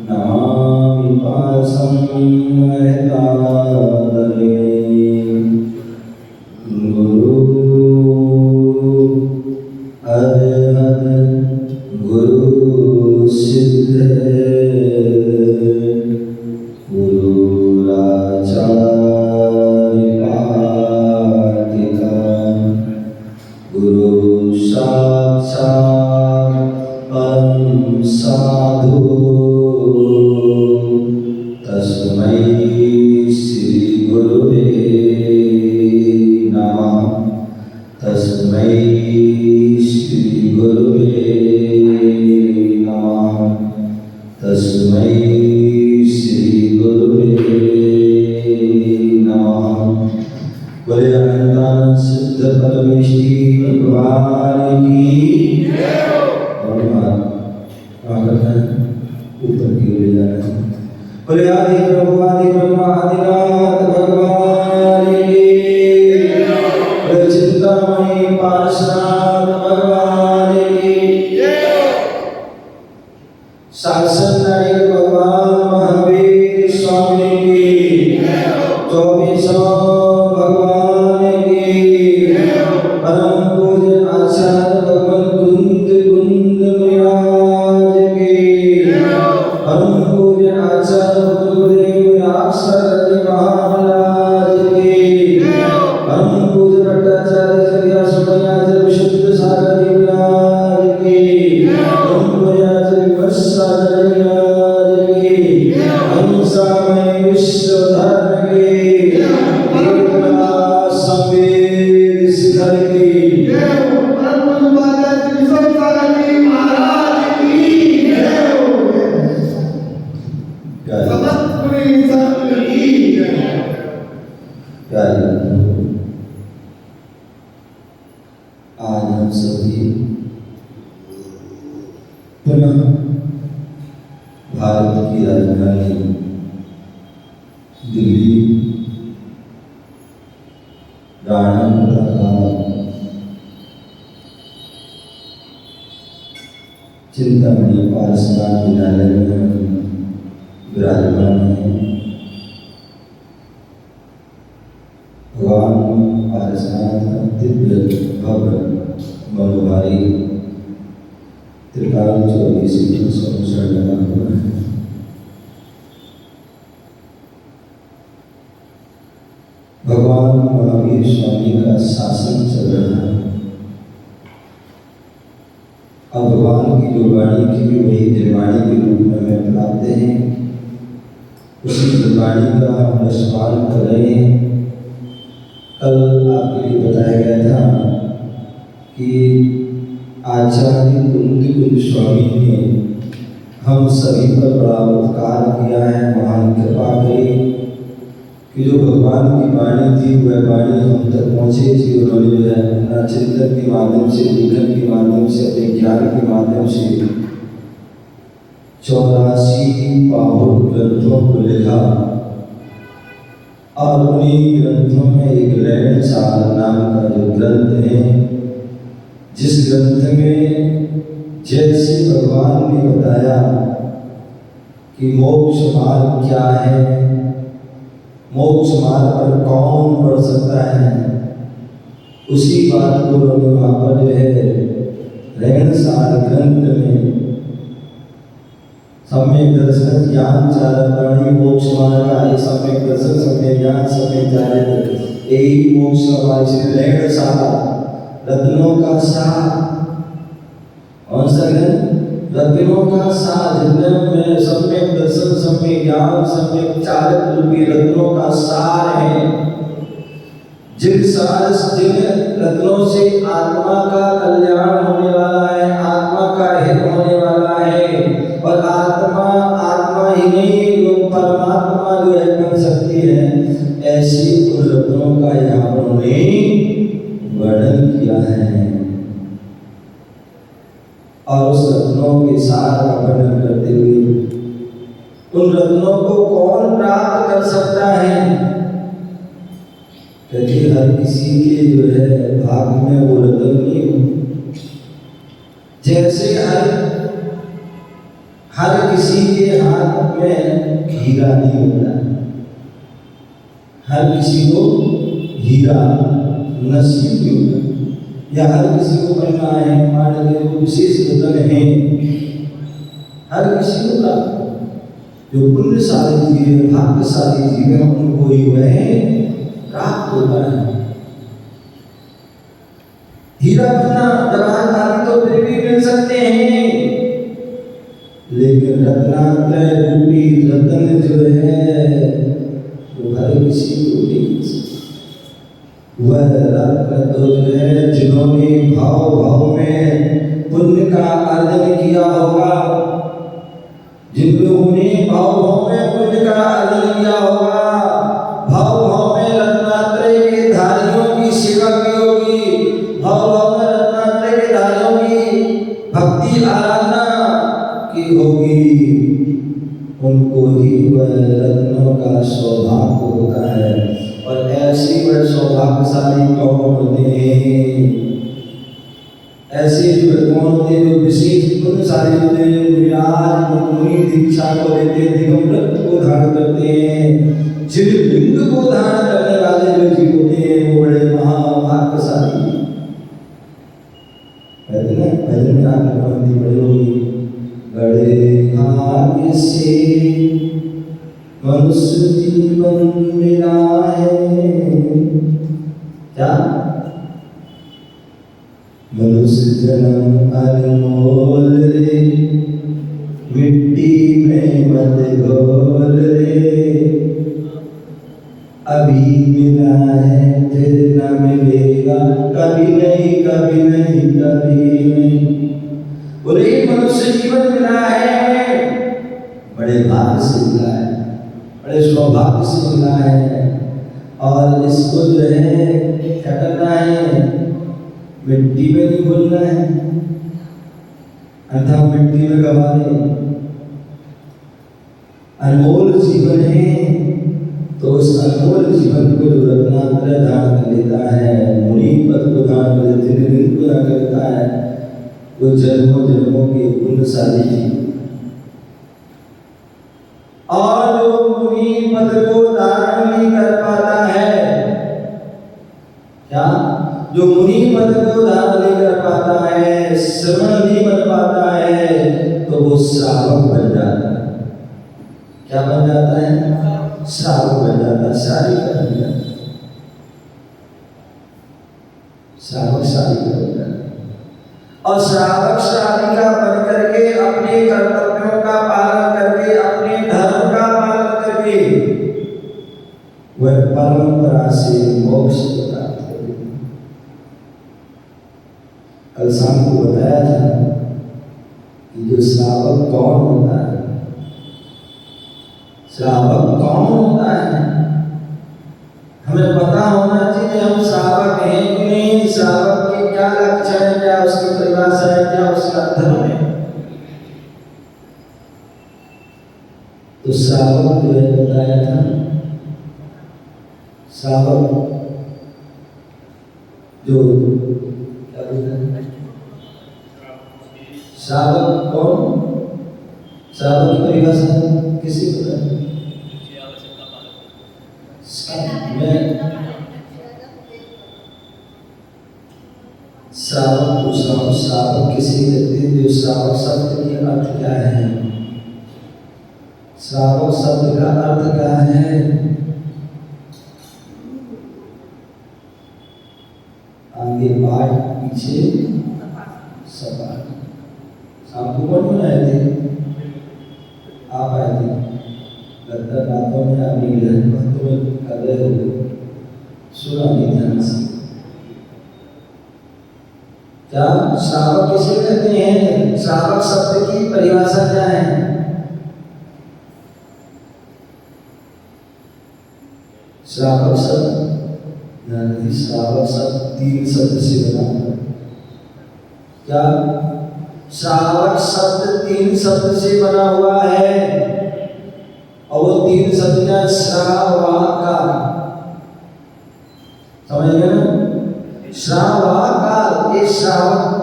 नमामि पार्श्वं महतादरे गुरु अरहत गुरु सिद्ध गुरुराचार्य पातिका गुरु साक्षात् परम साधु तस्मै श्री गुरुवे नमः तस्मै श्री गुरुवे नमः तस्मै श्री गुरुवे नमः। बोले अनंतानंद सिद्ध परमेष्ठी भगवान की ऊपर की ओर जा रहे हैं। बोले आदि प्रभु आदि ब्रह्मा आदिनाथ भगवान की बोले चिंतामणि पार्श्वनाथ भगवान की शासन नायक भगवान महावीर स्वामी की 24 भगवान की परम पूज्य आचार्य भगवान कुंद महाराज की परम पूज्य आचार्य गुरुदेव राक्षस महाराज की परम पूज्य भट्टाचार्य जगया सुमयाचार्य विशुद्ध सागर महाराज की परम पूज्य आचार्य वत्साचार्य महाराज की अहिंसामय विश्व धर्म की एकनाथ संवेद शिखर की आज हम सभी पुनः भारत की राजधानी दिल्ली राणा प्रताप चिंतामणि पार्श्वनाथ विद्यालय में विराजमान है। भगवान पार्श्वनाथ दिव्य भव्य मनोहारी त्रिकाल 24 संवत्सर लगा हुआ है। भगवान महावीर स्वामी का शासन चल रहा है। अब भगवान की जो वाणी की वही त्रिवाणी के रूप में हमें प्राप्त है। उसी त्रिवाणी का हम रसपान कर रहे हैं। कल आपके लिए बताया गया था कि आचार्य कुंद स्वामी ने हम सभी पर बड़ा उपकार किया है, महान कृपा करी कि जो भगवान की वाणी थी वह वाणी हम तक पहुँचे थी। उन्होंने जो है अपना चिंतन के माध्यम से, लेखन के माध्यम से, अपने ज्ञान के माध्यम से 84 बाहुल ग्रंथों को लिखा और उन्हीं ग्रंथों में एक लैंडसार नाम का जो ग्रंथ है, जिस ग्रंथ में जैसे भगवान ने बताया कि मोक्ष मार्ग क्या है, मोक्ष मार्ग पर कौन बढ़ सकता है, उसी बात को उन्होंने वहाँ पर जो है लैंडसार ग्रंथ में सम्यक दर्शन ज्ञान चारणी मोक्ष मार्ग का एक सम्यक दर्शन सम्यक ज्ञान सम्यक चारित्र यही मोक्ष हमारे श्री लैंडसार रत्नों का सार और सगन रत्नों का सार जिनमें सम्यक दर्शन सम्यक ज्ञान सम्यक चारित्र रूपी रत्नों का सार है। जिन रत्नों से आत्मा का कल्याण होने वाला है, आत्मा का हित होने वाला है और आत्मा ही नहीं परमात्मा जो है बन सकती है। ऐसी उन रत्नों का यहाँ पर उन्होंने वर्णन किया है और उस रत्नों के सार का वर्णन करते हुए उन रत्नों को कौन प्राप्त कर सकता है, क्योंकि हर किसी के जो है भाग में वो रत्न नहीं हो। जैसे हर हर किसी के हाथ में हीरा नहीं होता, हर किसी को हीरा नसीब नहीं होता, या हर किसी को बनना है, मान लीजिए वो विशेष रतन है, हर किसी को प्राप्त जो पुण्यशाली जीव भाग्यशाली जीव है उनको ही वह प्राप्त होता है। हीरा बनना जवाहर आदि तो फिर भी मिल सकते हैं, लेकिन रत्नात्रय रूपी रतन जो है वो हर किसी को नहीं मिल सकता। वह रत्न तो जो है जिन्होंने भाव भाव में पुण्य का अर्जन किया होगा, जिन लोगों ने भाव भाव में पुण्य का अर्जन किया होगा, भाव भाव में रत्नात्रय के धारियों की सेवा की होगी, भाव भाव में रत्नात्रय के धारियों की भक्ति आराधना की होगी, उनको ही वह रत्नों का सौभाग्य होता है। और ऐसी वह सौभाग्यशाली कौन होते हैं, ऐसे जो कौन होते हैं जो विशेष पुण्यशाली होते हैं, विराज मुनि दीक्षा को लेते हैं, दिगंबर को धारण करते हैं, जिन लिंग को धारण करने वाले जो जीव होते हैं वो बड़े महाभाग्यशाली कहते हैं। भजन में आपने पंक्ति पढ़ी होगी, बड़े भाग्य से मनुष्य जीवन मिला है, क्या मनुष्य जन्म अनमोल रे, मिट्टी में मत घोल रे, अभी मिला है फिर न मिलेगा, कभी नहीं कभी नहीं कभी नहीं। बोले मनुष्य जीवन मिला है, बड़े भाग्य से मिला है, बड़े सौभाग्य से मिला है, और इसको जो है क्या करना है, मिट्टी में नहीं भूलना है, अर्थात मिट्टी में गवा दे। अनमोल जीवन है तो उस अनमोल जीवन को जो रत्नात्रय धारण कर लेता है, मुनि पद को धारण कर लेता है, दिन को धारण करता है, वो जन्मों जन्मों के पुण्यशाली जीव। और जो मुनि पद को धारण नहीं कर पाता है, क्या जो मुनि पद को धारण नहीं कर पाता है, श्रवण नहीं बन पाता है, तो वो श्रावक बन जाता है। क्या बन जाता है? श्रावक बन जाता है, शादी बन जाता है, श्रावक शादी बन जाता है। और श्रावक श्राविका बन करके अपने कर्तव्यों का पालन करके, अपने धर्म का पालन करके वह परंपरा से मोक्ष प्राप्त करेगी। कल शाम को बताया था कि जो श्रावक कौन होता है, श्रावक कौन होता है, हमें पता होना चाहिए हम श्रावक हैं कि नहीं, श्रावक के क्या लक्षण है, क्या उसकी परिभाषा है, क्या उसका धर्म है। तो श्रावक जो है बताया था, श्रावक जो क्या बोलते हैं, श्रावक कौन, श्रावक की परिभाषा किसी को पता है? श्रावक पूछ रहा हूँ, श्रावक किसे कहते हैं? जो श्रावक शब्द के अर्थ क्या है, श्रावक शब्द का अर्थ क्या है? आगे पाठ पीछे सपाट। शाम को कौन आए थे? आप आए थे, लगता बातों में आप नहीं मिले, बातों में कर रहे हो, सुना नहीं ध्यान से। क्या श्रावक किसे कहते हैं? श्रावक शब्द की परिभाषा क्या है? श्रावक शब्द यानी श्रावक शब्द 3 शब्द से बना है। क्या श्रावक शब्द 3 शब्द से बना हुआ है, और वो 3 शब्द क्या? श्रावकार, समझ गए ना? श्रावकार, ये श्रावक,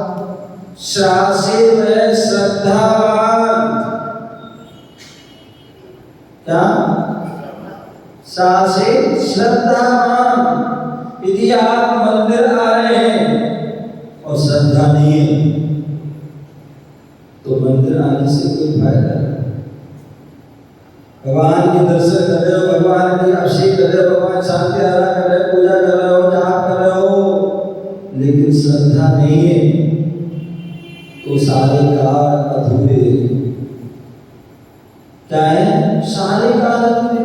श्रा से वह श्रद्धावान, क्या? सा से श्रद्धावान। यदि आप मंदिर आ रहे हैं और श्रद्धा नहीं है तो मंदिर आने से कोई फायदा नहीं। भगवान के दर्शन कर रहे हो, भगवान की अभिषेक कर रहे हो, भगवान शांति आराधना कर रहे हो, पूजा कर रहे हो, जाप कर रहे हो, लेकिन श्रद्धा नहीं है तो सारे कार्य अधूरे। क्या है? सारे कार्य अधूरे।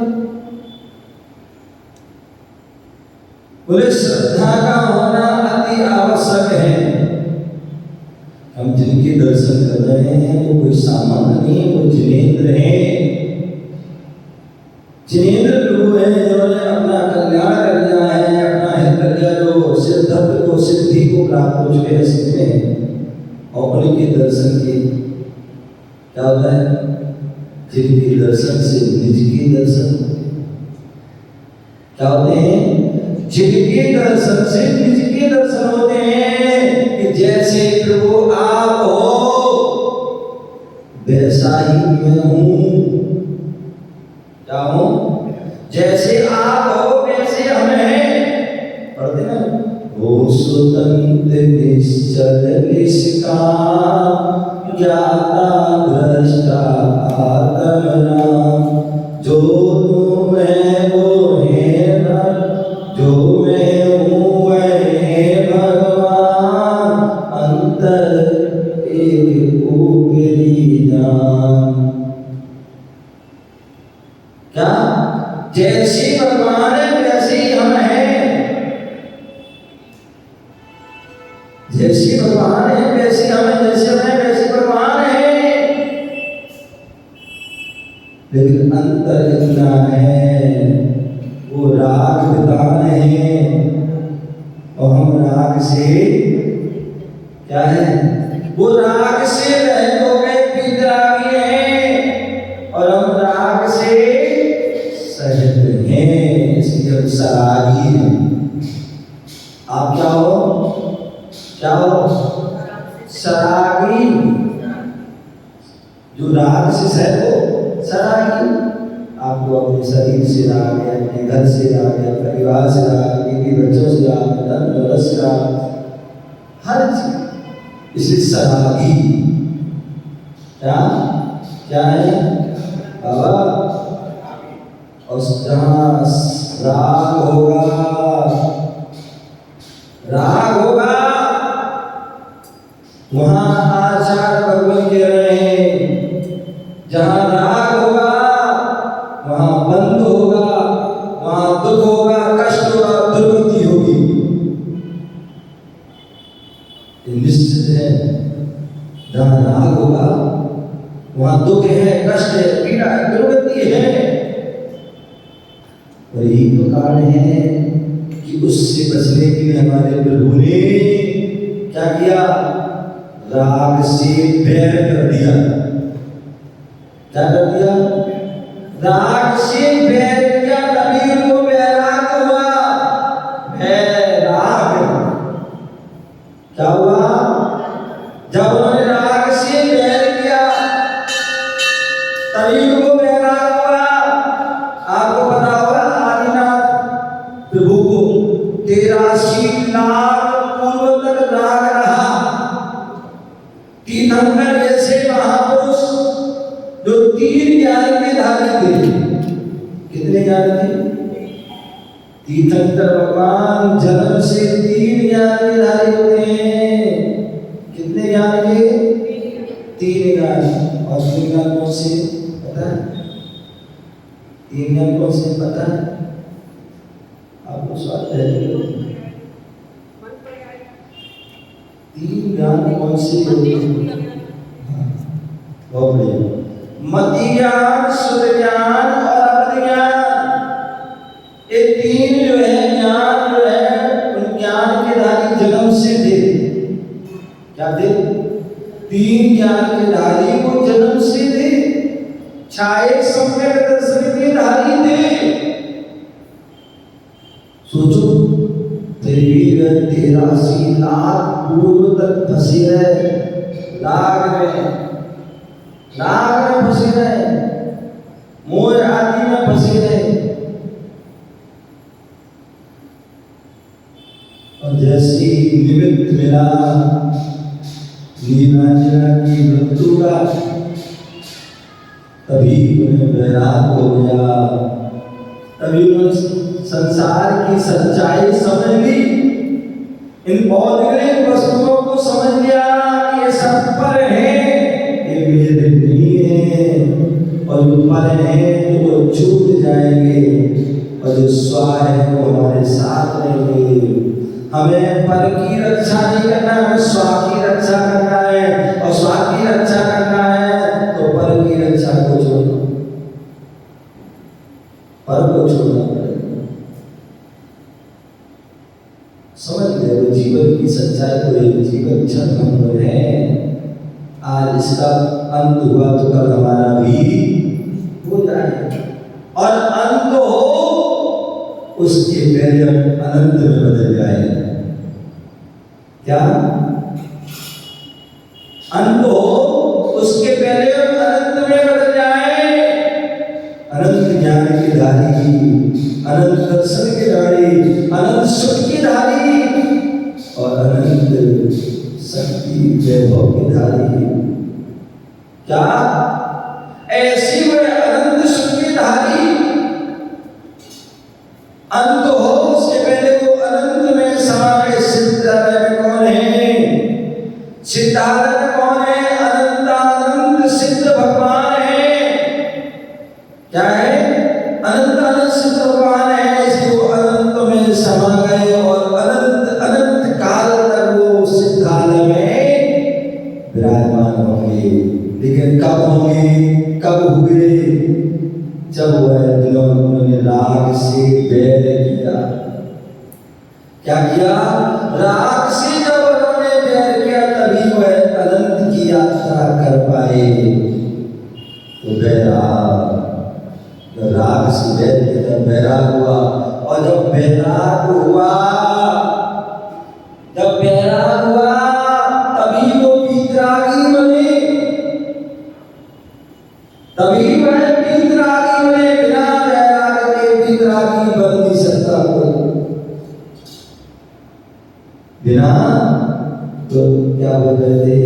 बोले श्रद्धा का होना अति आवश्यक है। हम जिनके दर्शन कर रहे हैं वो कोई सामान्य नहीं, वो जिनेंद्र हैं। जिनेंद्र प्रभु है जिन्होंने अपना कल्याण कर लिया है, अपना हित कर लिया, जो सिद्धत्व को सिद्धि को प्राप्त हो चुके हैं सीखते हैं। और उनके दर्शन के क्या होता है? जिनके दर्शन से निज के दर्शन क्या होते हैं? जिनके दर्शन से निज के दर्शन होते हैं। कि जैसे प्रभु आप हो वैसा ही मैं हूं। क्या हूं? जैसे आप हो वैसे हम हैं। पढ़ते ना, वो स्वतंत्र निश्चल निष्काम ज्ञाता दृष्टा आत्मना। जो तुम है वो है ना, जो मैं हूँ वह है भगवान। अंतर एक ऊपरी जान। क्या? जैसे भगवान है वैसे ही हम हैं। जैसे भगवान है वैसे हम हैं, जैसे हम हैं वैसे भगवान है। लेकिन अंतर इतना है, वो राग विधान है और हम राग से क्या है? वो राग से रहित हो गए, विरागी हैं और हम राग से सहित हैं, इसलिए हम सरागी हैं। आप क्या हो? क्या हो? सरागी। जो राग से सहित हो सरागी। आपको अपने शरीर से राग है, अपने घर से राग है, परिवार से राग, बीवी बच्चों से राग, धन दौलत से राग, हर चीज। इसे सरागी क्या क्या है बाबा? और जहाँ राग होगा, राग होगा वहां आचार्य भगवान कह रहे हैं, जहाँ राग होगा वहां बंध होगा, वहां दुख होगा, कष्ट होगा, दुर्गति होगी। ये निश्चित है। जहां राग होगा वहां दुख है, कष्ट है, पीड़ा है, दुर्गति है। और यही तो कारण है कि उससे बचने के लिए हमारे प्रभु ने क्या किया? राग से बैर कर दिया। क्या कर दिया? राग से बैर किया, तभी उनको वैराग हुआ। वैराग क्या हुआ? जब उन्होंने राग से बैर किया तभी उनको वैराग हुआ। आपको पता होगा आदिनाथ प्रभु को 83 लाख पूर्व तक राग रहा। तीर्थंकर जैसे महापुरुष जो 3 ज्ञान के धारी थे। कितने ज्ञान थे? तीर्थंकर भगवान जन्म से 3 ज्ञान के धारी होते हैं। कितने ज्ञान के? 3 ज्ञान। और 3 ज्ञान कौन से पता है? 3 ज्ञान कौन से पता है? आपको स्वाद है? 3 ज्ञान कौन से होते हैं? बहुत बढ़िया। मति ज्ञान, शुद्ध ज्ञान और अबध ज्ञान। ये 3 जो है ज्ञान जो है उन ज्ञान के धारी जन्म से थे। क्या थे? 3 ज्ञान के धारी वो जन्म से थे। छाये सम्यक दर्शन के धारी थे। सोचो, फिर भी 83 लाख पूर्व तक फंसे रहे राग में फंसे रहे। मोह आदि फंसे रहे। और जैसी निमित्त मिला नीलांजना की मृत्यु का, तभी उन्हें वैराग हो गया, तभी उन्होंने संसार की सच्चाई समझ ली, इन भौतिक वस्तुओं को समझ लिया कि ये सब पर है, ये मेरे नहीं है, और जो पर है तो वो छूट जाएंगे, और जो स्व है वो हमारे साथ रहेंगे। हमें पर की रक्षा नहीं करना, हमें स्व की रक्षा करना है, और स्व की रक्षा करना है तो पर की रक्षा को छोड़ना, पर को छोड़ना पड़ेगा। समझ गए वो जीवन की सच्चाई को, एक जीवन क्षण है, आज इसका अंत हुआ तो कल हमारा भी हो जाएगा, और अंत हो उसके पहले हम अनंत में बदल जाएंगे। क्या अंत हो उसके पहले हम अनंत में बदल जाए। अनंत ज्ञान की धारी, अनंत दर्शन की धारी, अनंत सुख की धारी, और अनंत शक्ति वैभव की धारी। क्या ऐसी वह अनंत सुख की धारी अंत हो उसके पहले वो अनंत में समा गए। सिद्धार्थ में कौन है? सिद्धार्थ में कौन है? अनंतानंद सिद्ध भगवान है। क्या है? अनंतानंद सिद्ध भगवान है, इसलिए वो अनंत में समा गए, और अनंत अनंत काल तक वो सिद्धार्थ में विराजमान होंगे। लेकिन कब होंगे, कब हुए? जब वह उन्होंने राग से बैर किया। क्या किया? राग से जब उन्होंने बैर किया, तभी वह अनंत की यात्रा कर पाए। तो बैराग, जब राग से बैर किया तब बैराग हुआ, और जब बैराग हुआ, जब बैराग हुआ तभी वो वीतरागी बने, तभी वह वीतरागी बने। बिना बैराग के वीतरागी बन नहीं सकता कोई, बिना। तो क्या बोल रहे थे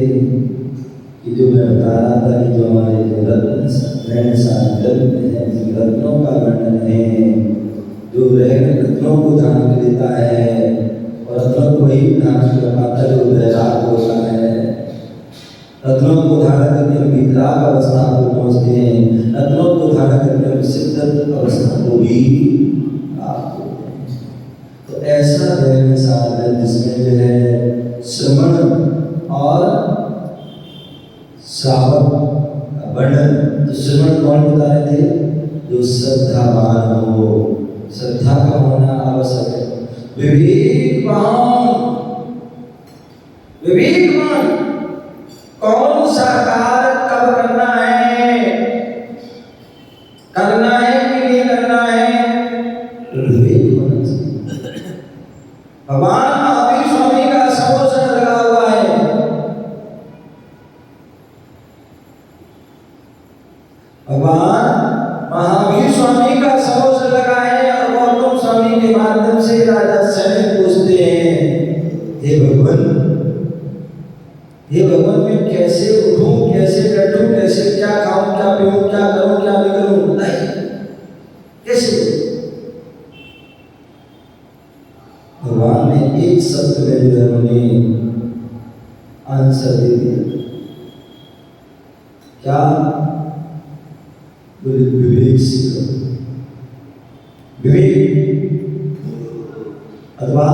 कि जो मैं बता रहा था कि जो हमारे रत्न है, रत्नों का वर्णन है, जो रत्नों को धारण कर लेता है, और रत्नों को वही धारण कर पाता है जो बैराग होता है। रत्नों को धारण करके हम वितराग अवस्था को पहुँचते हैं, रत्नों को धारण करके हम सिद्ध अवस्था को भी प्राप्त होते हैं। तो ऐसा दैव साधन जिसमें जो है श्रवण और श्रावक वर्णन। तो श्रवण कौन बता रहे थे? जो श्रद्धावान हो, श्रद्धा का होना आवश्यक है। विवेकवान, विवेकवान कौन सा कार्य कब करना है, करना है कि नहीं करना है, विवेक होना चाहिए। भगवान महावीर स्वामी का समोसन लगा हुआ है। भगवान महावीर स्वामी का समोसन लगा है, और गौतम स्वामी के माध्यम से राजा सैनिक पूछते हैं, हे भगवान, हे भगवान, मैं कैसे उठूं, कैसे बैठूं, कैसे क्या खाऊं, क्या पीऊं, क्या करूं, क्या नहीं करूं, बताइए कैसे? भगवान ने एक शब्द में जो है उन्हें आंसर दे दिया। क्या? विवेक से, विवेक अथवा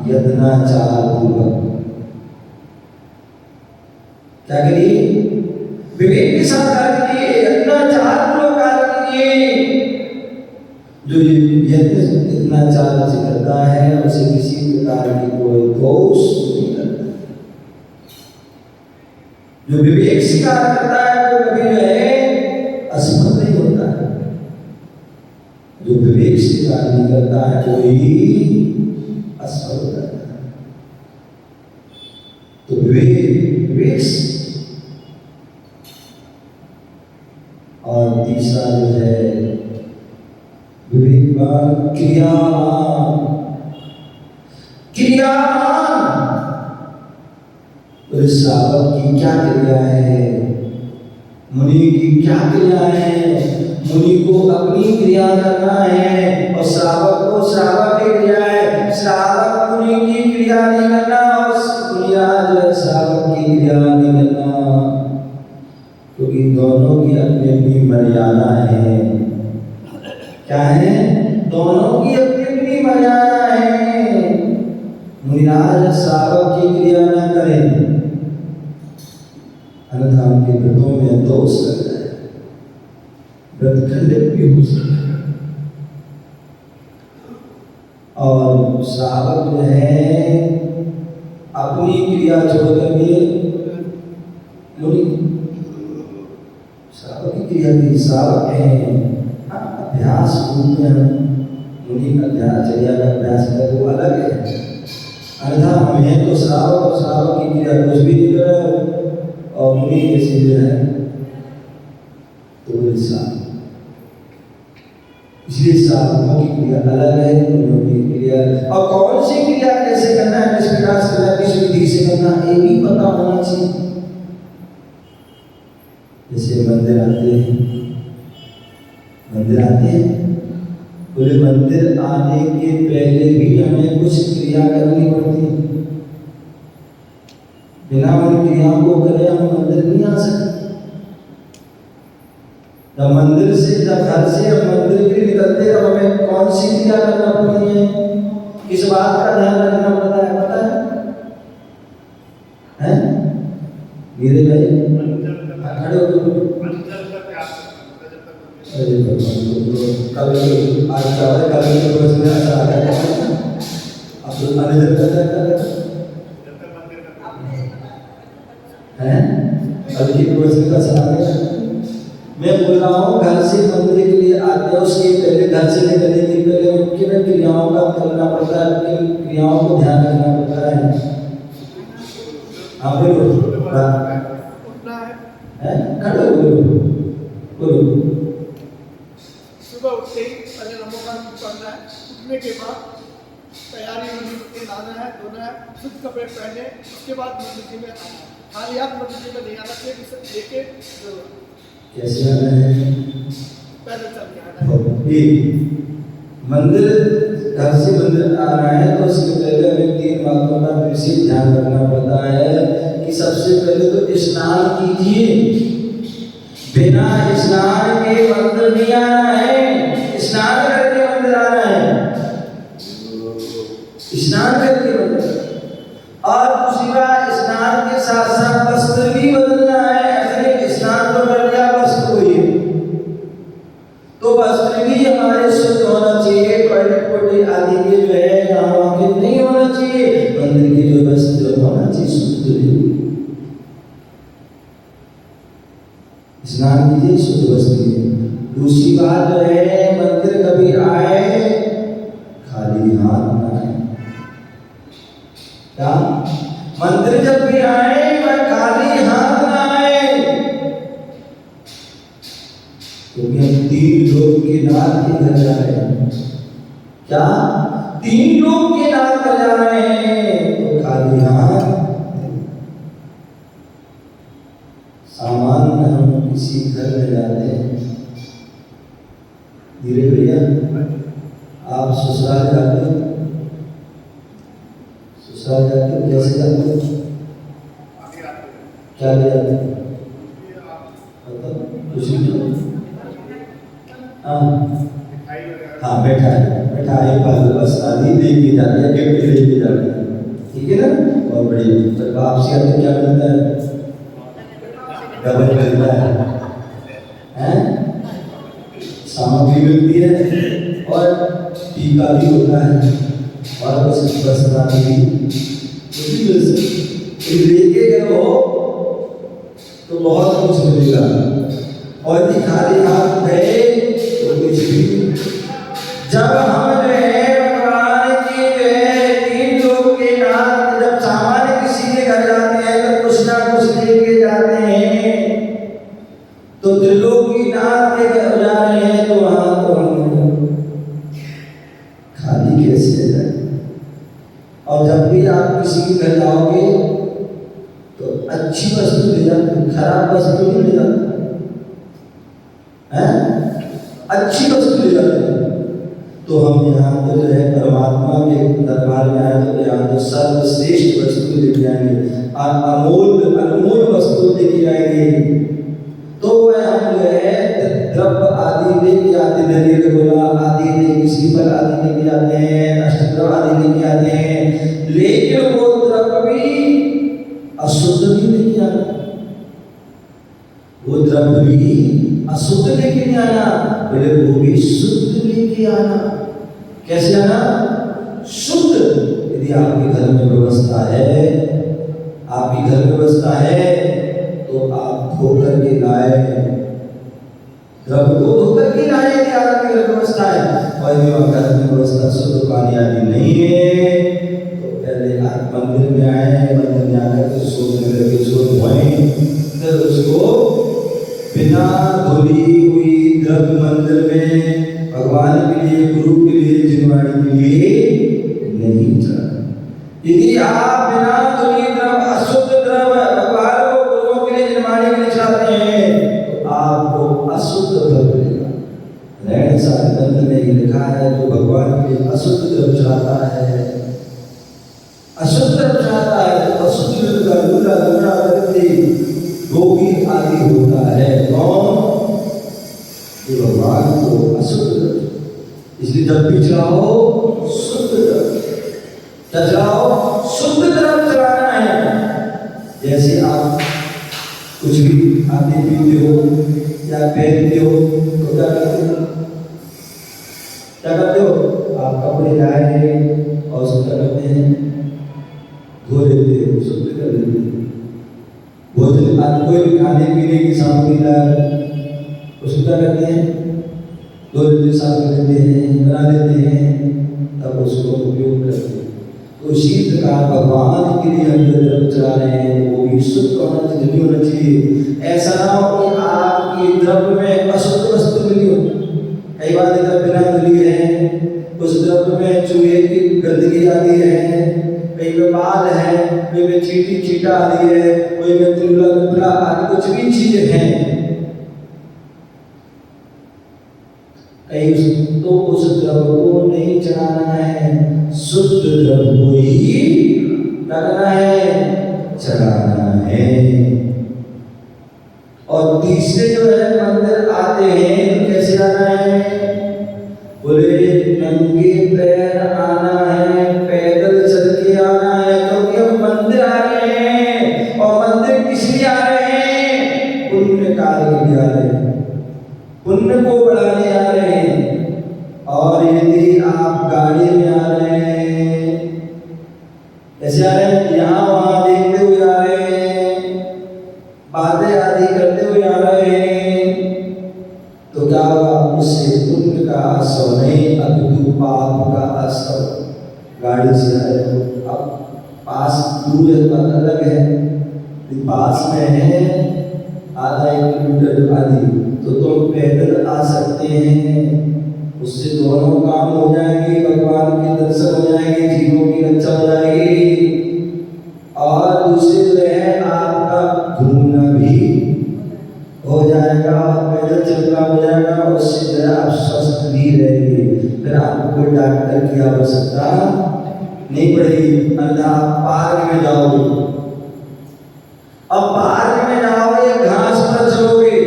यत्नाचार पूर्वक। क्या करिए? विवेक के साथ कार्य करिए, यत्नाचार पूर्वक कार्य करिए। जो यत्न यत्नाचार से करता है उसे किसी प्रकार की कोई दोष नहीं करता। जो विवेक से कार्य करता है वो कभी जो है असफल नहीं होता है। जो विवेक से कार्य नहीं करता है वो ही असफल होता है। तो विवेक, विवेक से। और तीसरा जो है बुद्धिमान, क्रियावान। क्रियावान उस श्रावक की क्या क्रिया है, मुनि की क्या क्रिया है? मुनि को अपनी क्रिया करना है और श्रावक को श्रावक की क्रिया है। श्रावक मुनि की क्रिया नहीं करना और मुनिराज जो है श्रावक की क्रिया नहीं करना, क्योंकि दोनों की अपनी अपनी मर्यादा है। क्या है? दोनों की अपनी अपनी मर्यादा है। मुनिराज श्रावक की क्रिया न करें, अन्यथा उनके व्रतों में दोष लग जाए, व्रत खंडित भी हो सकता है। और श्रावक जो है अपनी क्रिया छोड़ करके मुनि, श्रावक की क्रिया की श्रावक है। अभ्यास रूप में हम मुनि का ध्यानचर्या का अभ्यास करें वो अलग है, अन्यथा हमें तो श्रावक और श्रावक की क्रिया कुछ भी नहीं करे और मुनि जैसे जो है तो श्रावक। इसलिए श्रावकों की क्रिया अलग है, मुनियों की क्रिया। और कौन सी क्रिया कैसे करना है, किस प्रकार से करना है, किस विधि से करना है, ये भी पता होना चाहिए। जैसे मंदिर आते हैं, पूरे मंदिर आने के पहले भी हमें कुछ क्रिया करनी पड़ती है। बिना उन क्रियाओं को करे हम मंदिर नहीं आ सकते। जब मंदिर से, जब घर से हम मंदिर के लिए निकलते हैं, हमें कौन सी क्रिया करना पड़ती है, किस बात का ध्यान रखना पड़ता है, पता है? मेरे भाई खड़े हो कल आज क्या है, कल रोज में ऐसा आ गया अब तो मैनेजर है कल की रोज का सलाह है। मैं बोल रहा हूँ घर से मंदिर के लिए आते हैं, उसके पहले घर से निकलने के पहले किन क्रियाओं का करना पड़ता है, किन क्रियाओं को ध्यान रखना पड़ता है। आप खड़े बोलो। सुबह उठते ही पहले नमोकान पढ़ना है, उठने के बाद तैयारी होनी है, नहाना है, धोना है, शुद्ध कपड़े पहने, उसके बाद मंदिर जी में आना है। खाली हाथ मंदिर में नहीं आना चाहिए, लेके कैसे आना है, पैदल चल के आना है। मंदिर, घर से मंदिर आना है तो उसके पहले हमें 3 बातों का विशेष ध्यान रखना पड़ता है कि सबसे पहले तो स्नान कीजिए। बिना स्नान के मंदिर नहीं आना है, स्नान करके मंदिर आना है, स्नान करके मंदिर। और दूसरी बात, स्नान के साथ साथ वस्त्र भी बदलना है। ऐसे स्नान तो कर लिया, वस्त्र हुई तो वस्त्र भी हमारे शुद्ध होना चाहिए। टॉयलेट पोटी आदि के जो है यहाँ के नहीं होना चाहिए, मंदिर के जो वस्त्र होना चाहिए शुद्ध। स्नान कीजिए, शुद्ध वस्त्र कीजिए। दूसरी बात जो है, मंदिर कभी आए खाली हाथ ना आए। क्या? मंदिर जब भी आए खाली हाथ ना आए, क्योंकि हम 3 लोग के नाथ के घर जा रहे हैं। क्या? 3 लोग के नाथ कर जा रहे हैं तो खाली हाथ। सामान्य हम किसी घर में जाते हैं, धीरे भैया आप ससुराल जाते हो, ससुराल जाते हो कैसे जाते हो, क्या ले जाते हो, खुशी हाँ मिठाई बस आदि लेके जाते हैं, गिफ्ट लेके जाते हैं, ठीक है ना। बहुत बढ़िया। पर वापसी आते क्या मिलता है, डबल मिलता है, सामग्री मिलती है और टीका भी होता है और कुछ वस्त्र भी मिल सकती। लेके गए हो तो बहुत कुछ मिलेगा और यदि खाली हाथ गए तो कुछ भी। जब हम जो है भगवान की जो है 3 लोग के नाथ, जब सामान्य किसी के घर जाते हैं तो कुछ ना कुछ लेके जाते हैं, तो त्रिलोकी नाथ के घर जा रहे हैं तो वहां तो हम भी आप किसी के घर जाओगे तो अच्छी वस्तु ले जाते, खराब वस्तु नहीं ले जाते हैं, अच्छी वस्तु ले जाते हैं। तो हम यहाँ पर जो है परमात्मा के दरबार में आए तो यहाँ तो सर्वश्रेष्ठ वस्तु लेके आएंगे, अनमोल वस्तु लेके आएंगे। तो वह हम जो है द्रव्य आदि लेके आते, नरियल गोला आदि लेके, श्रीफल आदि लेके आते हैं, अष्टद्रव्य आदि लेके आते हैं, लेकिन वो द्रव्य भी अशुद्ध भी लेके आना, वो द्रव्य भी अशुद्ध लेके नहीं आना, पहले वो भी शुद्ध लेके आना। कैसे आना? शुद्ध। यदि आपके घर में व्यवस्था है, आपके घर में व्यवस्था है तो आप धोकर के लाए, द्रव्य को धोकर के लाए यदि आपके घर व्यवस्था है। और यदि आपके घर में व्यवस्था शुद्ध पानी आदि नहीं है तो पहले आप मंदिर में आए, मंदिर में आकर के शोध धोएं, फिर उसको बिना धुली हुई द्रव्य मंदिर में भगवान के लिए, गुरु के लिए, जिनवाणी के लिए नहीं चढ़ाना। यदि आप बिना धुली द्रव्य, अशुद्ध द्रव्य भगवान को, गुरुओं के लिए, जिनवाणी के लिए चढ़ाते हैं तो आपको अशुद्ध द्रव्य मिलेगा। रहन सहन ग्रंथ में ये लिखा है, जो भगवान के लिए अशुद्ध द्रव्य चढ़ाता है, अशुद्ध द्रव्य चढ़ाता है तो अशुद्ध का लूला लूड़ा करके रोगी आदि होता है। कौन? ये भगवान को अशुद्ध द्रव्य। इसलिए जब भी चढ़ाओ शुद्ध द्रव्य चढ़ाओ, शुद्ध द्रव्य चढ़ाना है। जैसे आप कुछ भी खाते पीते हो या पहनते हो तो क्या करते हो? क्या करते हो? आप कपड़े लाए और उसको क्या करते हैं? धो लेते हैं, शुद्ध कर लेते हैं। भोजन आज कोई भी खाने पीने की सामग्री लाए उसको क्या करते हैं? धो लेते, साफ कर लेते हैं, बना लेते हैं, तब उसको उपयोग करते हैं। तो इसी प्रकार भगवान के लिए हम जो द्रव्य चढ़ा रहे हैं वो भी शुद्ध होना चाहिए, नहीं होना चाहिए। ऐसा ना हो कि आपके द्रव्य में अशुद्ध वस्तु मिली हो। कई बार द्रव्य बिना मिली है, उस द्रव्य में चूहे की गंदगी आती है, कई में बाल है, कोई में चीटी चीटा आदि है, कोई में तुला तुला आदि कुछ भी चीजें हैं, कई तो उस द्रव्य को नहीं चढ़ाना है, शुद्ध द्रव्य को ही करना है, चढ़ाना है। और तीसरे जो है मंदिर आते हैं तो कैसे आना है? बोले नंगे पैर आना है, पैदल चल के आना है, क्योंकि हम मंदिर आ रहे हैं। और मंदिर किस लिए आ रहे हैं? पुण्य कार्य के लिए आ रहे हैं, पुण्य को बढ़ाने आ रहे हैं। और यदि आप गाड़ी में आ रहे हैं, कैसे आ रहे हैं? यहाँ वहाँ देखते हुए आ रहे हैं, बातें आदि करते हुए आ रहे हैं, तो क्या होगा? उससे पुण्य का असर नहीं, अपितु पाप का असर। गाड़ी से आ रहे हो, अब पास दूर है बात अलग है, पास में है आधा 1 किलोमीटर आदि तो तुम पैदल आ सकते हैं, उससे दोनों काम हो जाएंगे, भगवान के दर्शन हो जाएंगे, जीवों की रक्षा हो जाएगी। और दूसरे जो है आपका घूमना भी हो जाएगा, पैदल चलना हो जाएगा, उससे जो है आप स्वस्थ भी रहेंगे। फिर आपको कोई डॉक्टर की आवश्यकता नहीं पड़ेगी। आप पार्क में जाओगे, अब पार्क में जाओगे, घास पर चलोगे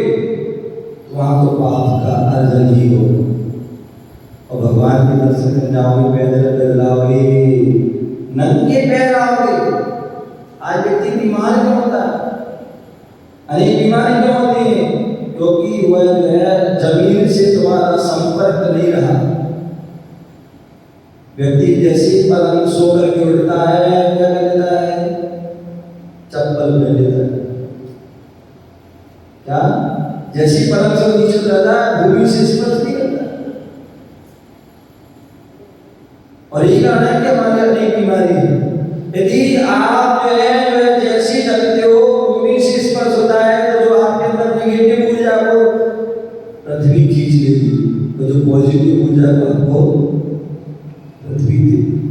तो वहां तो पाप का अर्जन ही होगा। और भगवान के दर्शन करने आओगे, पैदल पैदल आओगे, नंगे पैर आओगे। आज व्यक्ति बीमार क्यों होता है? अनेक बीमारी क्यों होती है? क्योंकि वह जो है जमीन से तुम्हारा संपर्क नहीं रहा। व्यक्ति जैसे पलंग सो करके उठता है, क्या कर लेता है? चप्पल पहन लेता है। क्या? जैसी पलंग से नीचे उतरता है, भूमि से स्पर्श नहीं करता। और यही कारण है कि हमारे अनेक बीमारी है। यदि आप जो है जैसी चलते हो, भूमि से स्पर्श होता है, तो जो आपके अंदर नेगेटिव ऊर्जा को पृथ्वी खींच लेती है, तो जो पॉजिटिव ऊर्जा को आपको पृथ्वी देती है।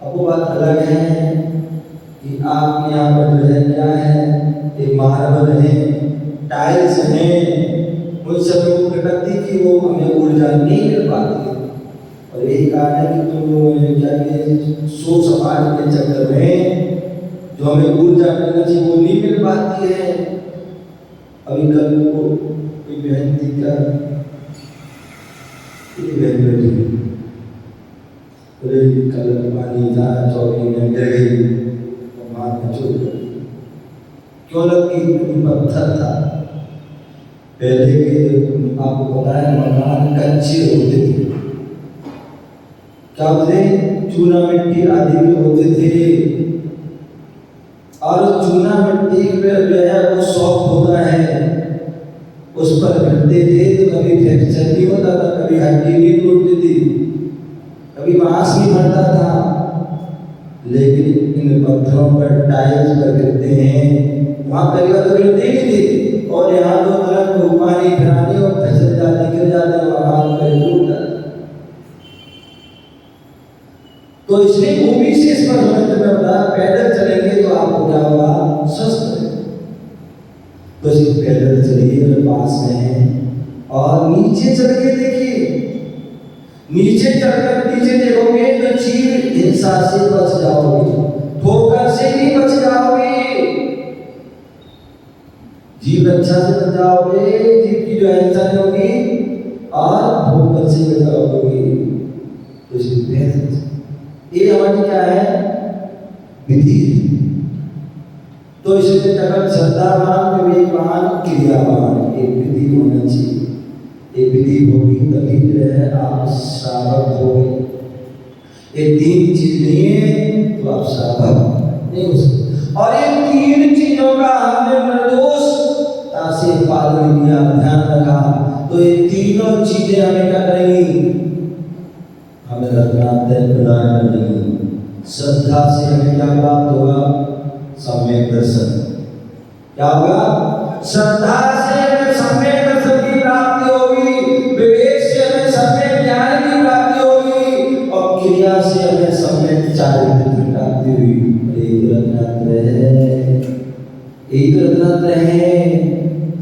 आपको बात अलग है कि आपके यहाँ पर जो है क्या है, ये मार्बल है, टाइल्स हैं, उन सब में प्रकृति की वो हमें ऊर्जा नहीं मिल पाती है। और यही कारण है कि तुम क्या कहते सो समाज के चक्कर में जो हमें ऊर्जा मिलना चाहिए वो नहीं मिल पाती है। अभी कल को कोई बहन थी क्या, बहन बैठी कल पानी था, 24 में गिर गई, हाथ में चोट लगी। क्यों लगी? पत्थर था। पहले के आपको पता है मकान कच्चे होते थे, क्या होते, चूना मिट्टी आदि के होते थे, और चूना मिट्टी पे जो है वो सॉफ्ट होता है, उस पर गिरते थे तो कभी फ्रैक्चर नहीं होता था, कभी हड्डी नहीं टूटती थी, कभी मांस नहीं भरता था। लेकिन इन पत्थरों पर टाइल्स पर गिरते हैं, वहां पहली बार तो गिरते ही नहीं थे, और यहाँ दो तरफ पानी फिराने और फिसल जाते, गिर जाते, वहां पर टूट जाते। तो इसलिए भूमि से इस पर हमें तुम्हें बताया पैदल चलेंगे तो आपको क्या होगा, स्वस्थ है। तो सिर्फ पैदल चलिए जो पास में है, और नीचे चल के देखिए, नीचे चलकर नीचे देखोगे तो जीव हिंसा से बच जाओगे, ठोकर से भी बच जाओगे, जीव रक्षा से बच जाओगे, जीव की जो हिंसा नहीं होगी, और ठोकर से बच जाओगे। तो सिर्फ पैदल ये हमारी क्या है, विधि। तो इसलिए जगत श्रद्धावान, विवेकवान, क्रियावान, एक विधि होना चाहिए। एक विधि होगी तभी जो है आप श्रावक होंगे। ये तीन चीज नहीं है तो आप श्रावक नहीं हो सकते। और ये तीन चीजों का हमने निर्दोषता से पालन किया, ध्यान रखा, तो ये तीनों चीजें हमें क्या करेंगी, हमें रत्नात्रय प्रदान करेंगी। श्रद्धा से हमें क्या प्राप्त होगा, सम्यक दर्शन। क्या होगा, श्रद्धा से हमें सम्यक दर्शन की प्राप्ति होगी, विवेक से हमें सम्यक ज्ञान की प्राप्ति होगी, और क्रिया से हमें सम्यक चारित्र्य की प्राप्ति हुई। एक रत्नात्रय है, एक रत्नात्रय है।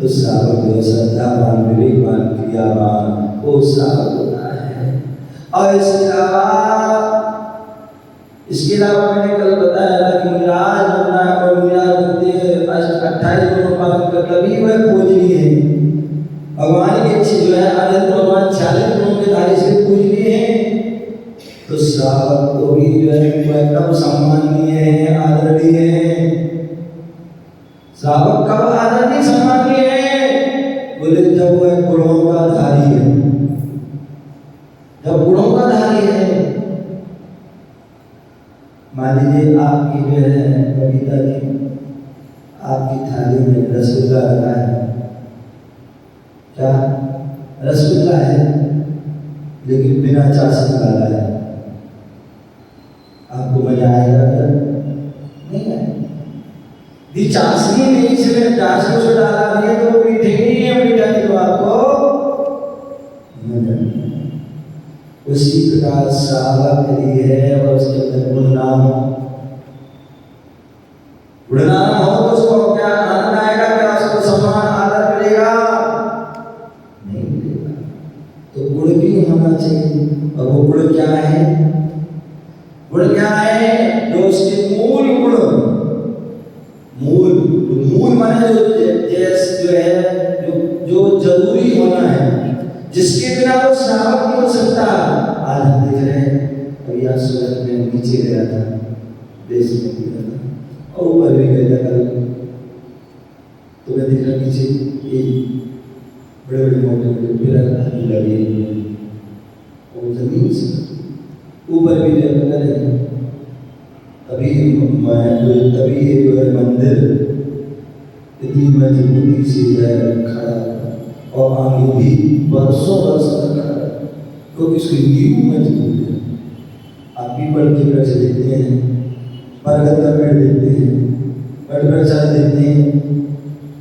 तो श्रावक जो श्रद्धावान, विवेकवान, क्रियावान, वो श्रावक होता है। और इसके अलावा मैंने कल बताया था कि मुनिराज बनना और मुनिराज बनते 28 गुणों पालन कर, तभी वह पूजनीय है। भगवान की इच्छा जो है आनंद भगवान 46 गुणों के धारी से पूजनीय है। तो श्रावक को भी जो है वह कब सम्माननीय है, आदरणीय है। श्रावक कब आदरणीय सम्माननीय है, बोले जब वह गुणों का धारी है, जब गुणों का धारी है। मान लीजिए आपकी जो है कविता जी, आपकी थाली में रसगुल्ला रखा है, क्या रसगुल्ला है लेकिन बिना चाशनी वाला है, आपको मजा आएगा क्या? नहीं आएगा। चाशनी नहीं, इसमें चाशनी से डाला नहीं है तो मीठे नहीं है, मीठा नहीं तो आपको मजा नहीं। उसी प्रकार श्रावक यदि है और उसके अंदर गुणनाम हो तो उसको क्या आनंद आएगा, क्या उसको सम्मान आदर मिलेगा? नहीं मिलेगा। तो गुण भी होना चाहिए। और वो गुण क्या है, गुण क्या है, जो उसके मूल गुण, मूल माने जो है जो जरूरी होना है, जिसके बिना वो श्रावक नहीं हो सकता। आज हम देख रहे हैं, अभी आज सूरत में नीचे गया था, देश में गया था और ऊपर भी गया था कल, तो मैं देखा नीचे बड़े बड़े मोटे पिलर लगे, वो जमीन से ऊपर भी लगे। तभी जो है मंदिर इतनी मजबूती से खड़ा, और आगे भी वर्षों वर्ष तक खड़ा, क्योंकि इसकी नींव मजबूत है। आप पीपल के वृक्ष देखते हैं, बरगद का पेड़ देखते हैं, वटवृक्ष देखते हैं,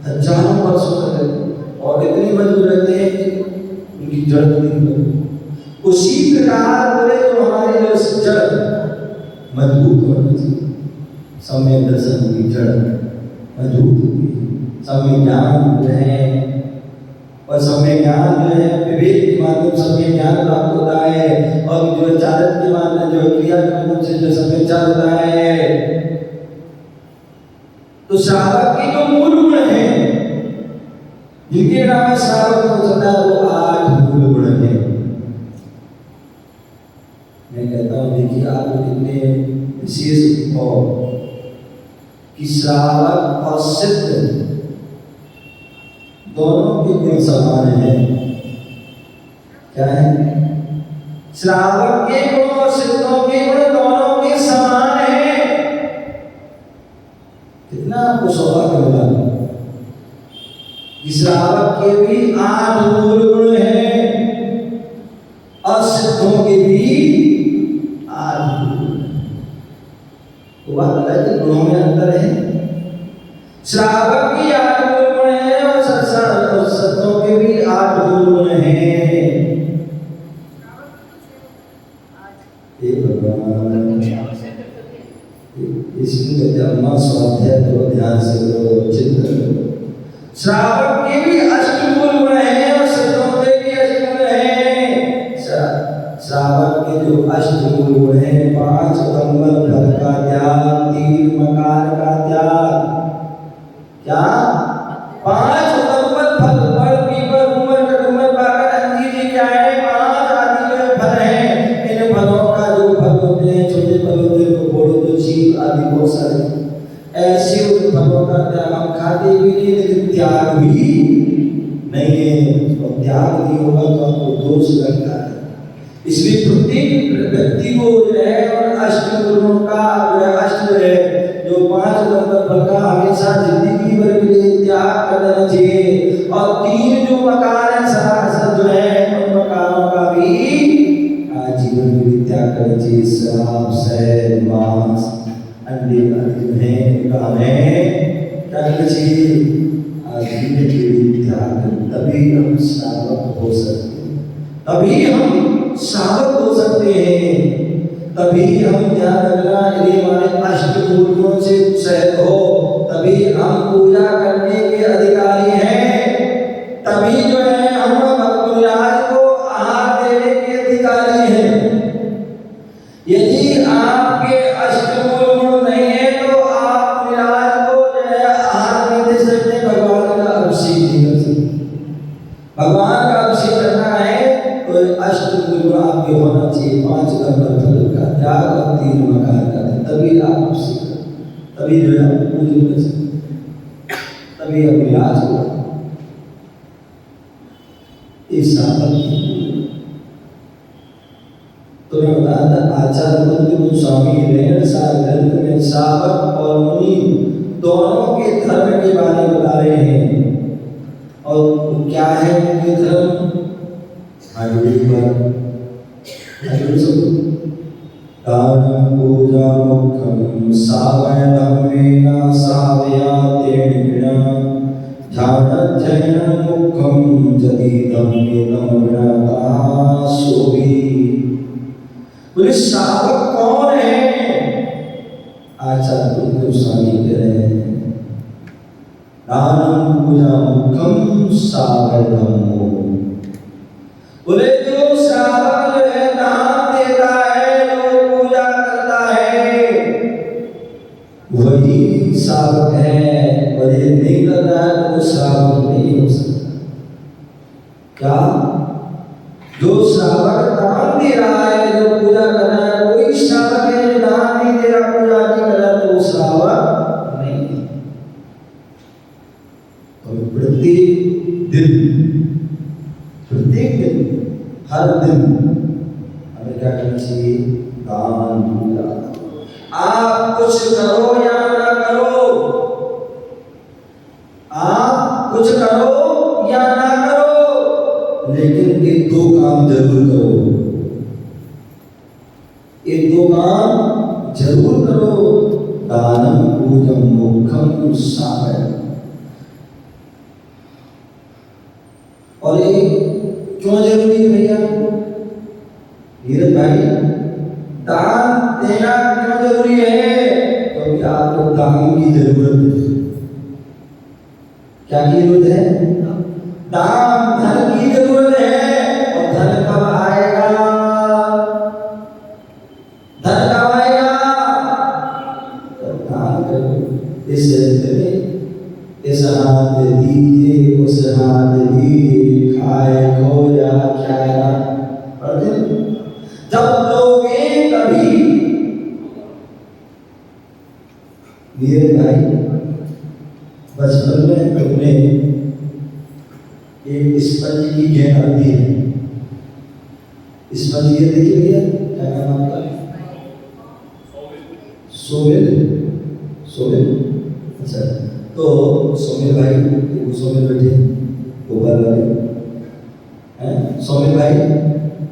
हजारों वर्षों तक, और इतनी मजबूत रहते हैं कि उनकी जड़ नहीं बनती। उसी प्रकार बोले जो हमारी जो जड़ मजबूत होना चाहिए। सब में दर्शन की जड़ मजबूत होती है, सब में ज्ञान जो है, और सब में ज्ञान जो है विवेक के माध्यम सब में ज्ञान प्राप्त होता है, और जो चारण के माध्यम जो क्रिया के माध्यम से जो सब में चार होता है। तो श्रावक के जो मूल गुण है, जिनके नाम में श्रावक हो सकता है, वो 8 मूल गुण है। मैं कहता हूँ देखिए आप कितने विशेष हो कि श्रावक और सिद्ध दोनों के गुण समान है। क्या है? श्रावक के गुण और सिद्धों के गुण दोनों के समान है। कितना आपको सौभाग्य मिला कि श्रावक के भी 8 मूल गुण हैं और सिद्धों के भी 8 मूल गुण हैं। तो बात अलग है, गुणों में अंतर है। श्रावक की 8 मूल गुण हैं और सिद्धों के भी 8 मूल गुण हैं। भगवान इसलिए कहते अम्मा स्वाध्याय करो, ध्यान से करो, चिंतन करो। श्रावक के भी 8 मूल गुण हैं और सिद्धों के भी 8 गुण हैं। श्रावक के जो 8 मूल गुण हैं, 5 उदंबर फल का त्याग, 3 मकार का त्याग। क्या? 5 उदंबर फल, बड़, पीपल, उमर, कटुमर, बाकर, अंजीर, ये क्या है? 5 आदि जो फल हैं। इन फलों का जो फल होते हैं, छोटे फल होते हैं, तो बोलो तो चीप आदि बहुत सारे ऐसे उन फलों का त्याग हम खाते भी नहीं, लेकिन त्याग भी नहीं है। और त्याग नहीं होगा तो आपको दोष लगता है। इसलिए प्रत्येक व्यक्ति को जो है और 8 गुणों का जो है, 8 जो है, जो 5 उदंबर फल का हमेशा जिंदगी भर के लिए त्याग कर देना चाहिए। और 3 जो मकार है, सरासर जो है, उन मकारों का भी जीवन के लिए त्याग करना चाहिए। शराब, शहद, मांस, अंडे आदि जो है, उनका हमें क्या करना चाहिए? जीवन के लिए त्याग करें, तभी हम श्रावक हो सकते हैं। तभी हम श्रावक हो सकते हैं। तभी हम ध्यान रखना, यदि हमारे 8 मूल गुणों से सहित हो, तभी हम पूजा करने के अधिकारी हैं। तभी जो है हम भगवान को आहार देने के अधिकारी हैं। यदि आपके 8 मूल गुण नहीं है तो आप निराज को जो है आहार नहीं दे सकते, भगवान का अभिषेक नहीं कर सकते। भगवान का अभिषेक करना है तो 8 मूल गुण आपके होना चाहिए, 5 उदंबर फल का त्याग और 3 मकार का त्याग, तभी आप अभिषेक करें, तभी जो है पूजन कर सकते, तभी आप निराज होगा। इस साधन तो मैं बताया था आचार्य बुद्ध गोस्वामी रेण सार ग्रंथ में श्रावक और मुनि दोनों के धर्म के बारे में बता रहे हैं। और क्या है उनके धर्म? दानं पूजा मुख्यं सावयधम्मेन सावयातेन ध्यानध्ययनं मुख्यं जदीदं वेदं विनातः सोभी। बोले श्रावक कौन है? आचार्य बुद्ध गोस्वामी कह रहे हैं दानं पूजा मुख्यं सावयधम्मो। बोले जो श्रावक जो है दान देता है, जो पूजा करता है, वही श्रावक है। और ये नहीं कर रहा है तो वो श्रावक नहीं हो सकता। क्या? जो श्रावक दान दे रहा है, जो पूजा कर रहा है, कोई श्रावक है। जो दान नहीं दे रहा, पूजा नहीं कर रहा, तो वो श्रावक नहीं है। तो प्रत्येक दिन हर दिन हमें क्या करना चाहिए? दान पूजा। आप कुछ करो या ना करो, आप कुछ करो या ना करो, लेकिन ये 2 काम जरूर करो। ये 2 काम जरूर करो। दानं पूजं मुख्यं सावयधम्। और ये क्यों जरूरी है भैया? नीरज भाई, दान देना क्यों जरूरी है? क्योंकि आपको दान की जरूरत है। क्या की जरूरत है? दान, धन की जरूरत है। और धन कब आएगा? धन कब आएगा? जब दान करो। इस में इस हाथ दीजिए, उस हाथ दीजिए, खाए को या खाया। जब लोगे तभी। मेरे भाई बचपन में तुमने एक स्पंज की गेंद आती है। स्पंज ये देखिए भैया, क्या नाम आपका? सोमिल। सोमिल, अच्छा। तो सोमिल भाई, वो सोमिल बैठे ऊपर वाले हैं। सोमिल भाई,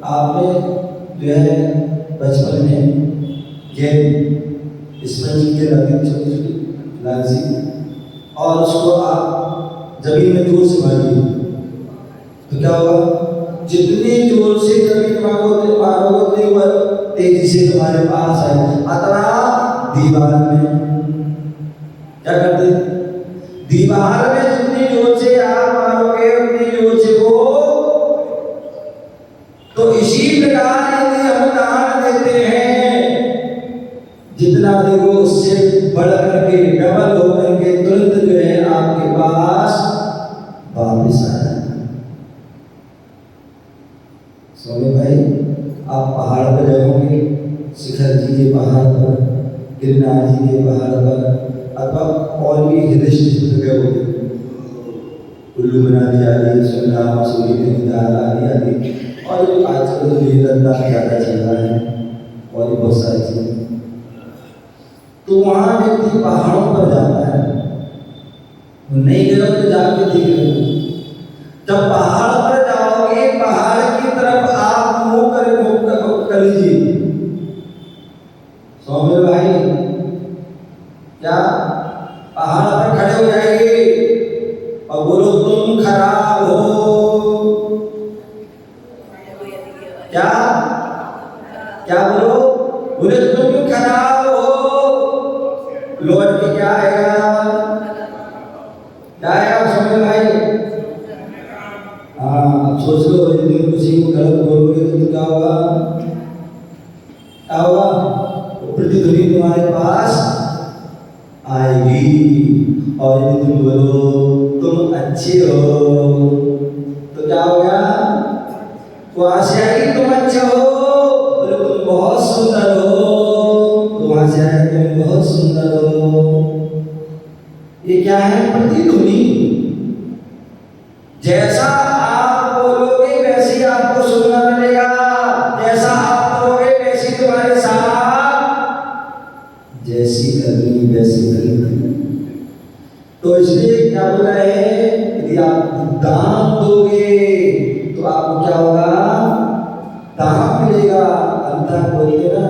आपने जो है बचपन में गेंद स्पंज की गेंद आती है, छोटी छोटी लाल सी, और उसको आप जमीन में जोर से मारिए तो क्या होगा? जितनी जोर से जमीन मारोगे मारोगे उतनी वह तेजी से तुम्हारे पास आए। अतः दीवार में क्या करते? दीवार में जितनी जोर से आप मारोगे उतनी जोर से वो। तो इसी प्रकार यदि हम दान देते हैं, जितना देखो उससे बढ़ करके डबल हो करके तुरंत जो है आपके पास वापस आ जाए। सोने भाई, आप पहाड़ पर जाओगे, शिखर जी के पहाड़ पर, गिरनार जी के पहाड़ पर, अथवा और भी हिल स्टेशन पे गए, कुल्लू मनाली आदि, शिमला मसूरी नैनीताल आदि, और भी आजकल तो ये लद्दाख ज़्यादा चल रहा है, और भी बहुत सारी चीज़ें। तो वहाँ व्यक्ति पहाड़ों पर जाता है, नहीं गए तो जाके देख लेना। जब पहाड़ पर जाओगे, पहाड़ की तरफ आप मुंह कर लीजिए। सोमिल भाई, क्या पहाड़ पर खड़े हो जाएंगे और बोलो तुम खराब हो? क्या क्या बोलो? बोले तुम खराब हो। लौट के क्या आएगा? क्या आएगा सोमिल भाई? हाँ, अब सोच लो, यदि तुम किसी को गलत बोलोगे तो क्या होगा? क्या होगा? प्रतिध्वनि तुम्हारे पास आएगी। और यदि तुम बोलो तुम अच्छे हो तो क्या होगा? वहां से आएगी तुम अच्छे हो, बोले तुम बहुत सुंदर हो, तो वहां से आएगी तुम बहुत सुंदर हो। ये क्या है? प्रतिध्वनि। जैसा आप बोलोगे वैसे ही आपको सुनना मिलेगा, जैसा आप बोलोगे वैसी तुम्हारे साथ, जैसी करनी वैसी करनी। तो इसलिए क्या बोला है? यदि आप दान दोगे तो आपको क्या होगा? दान मिलेगा। अंतर बोलते ना,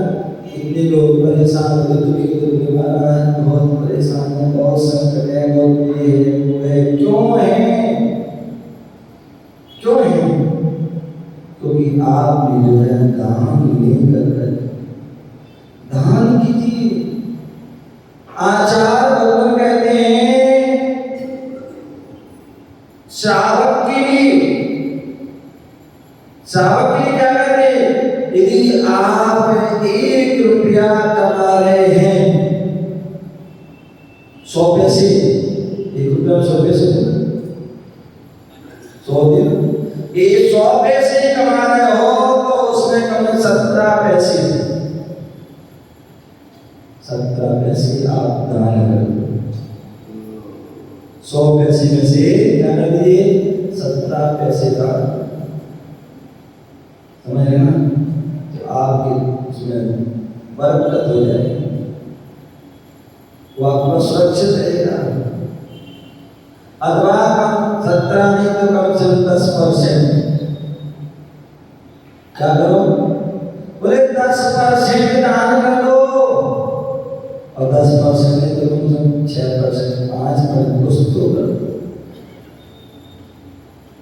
इतने लोग परेशान होते, दुखी होते, महाराज बहुत परेशान है, बहुत संकट है, बहुत ये है वो है। क्यों है? क्यों है? क्योंकि आपने जो है दान नहीं कर रहे। दान कीजिए। आचार्य भगवान कहते हैं श्रावक के लिए क्या कहते हैं? यदि आप 1 रुपया कमा रहे हैं, 100 पैसे, 1 रुपया 100 पैसे, 100 दिन, 100 पैसे कमा रहे हो तो उसमें कम 17 पैसे, 17 पैसे आप दान कर दो। 100 पैसे में से क्या कर दिए? 17 पैसे का, समझ रहे ना? तो आपके उसमें बरकत हो जाएगी, वो आपका सुरक्षित रहेगा। अथवा 17 नहीं तो कम से कम 10%। क्या करो? बोले 10% दान कर दो, और 10% नहीं तो कम से कम 6%, 5% कुछ तो कर दो,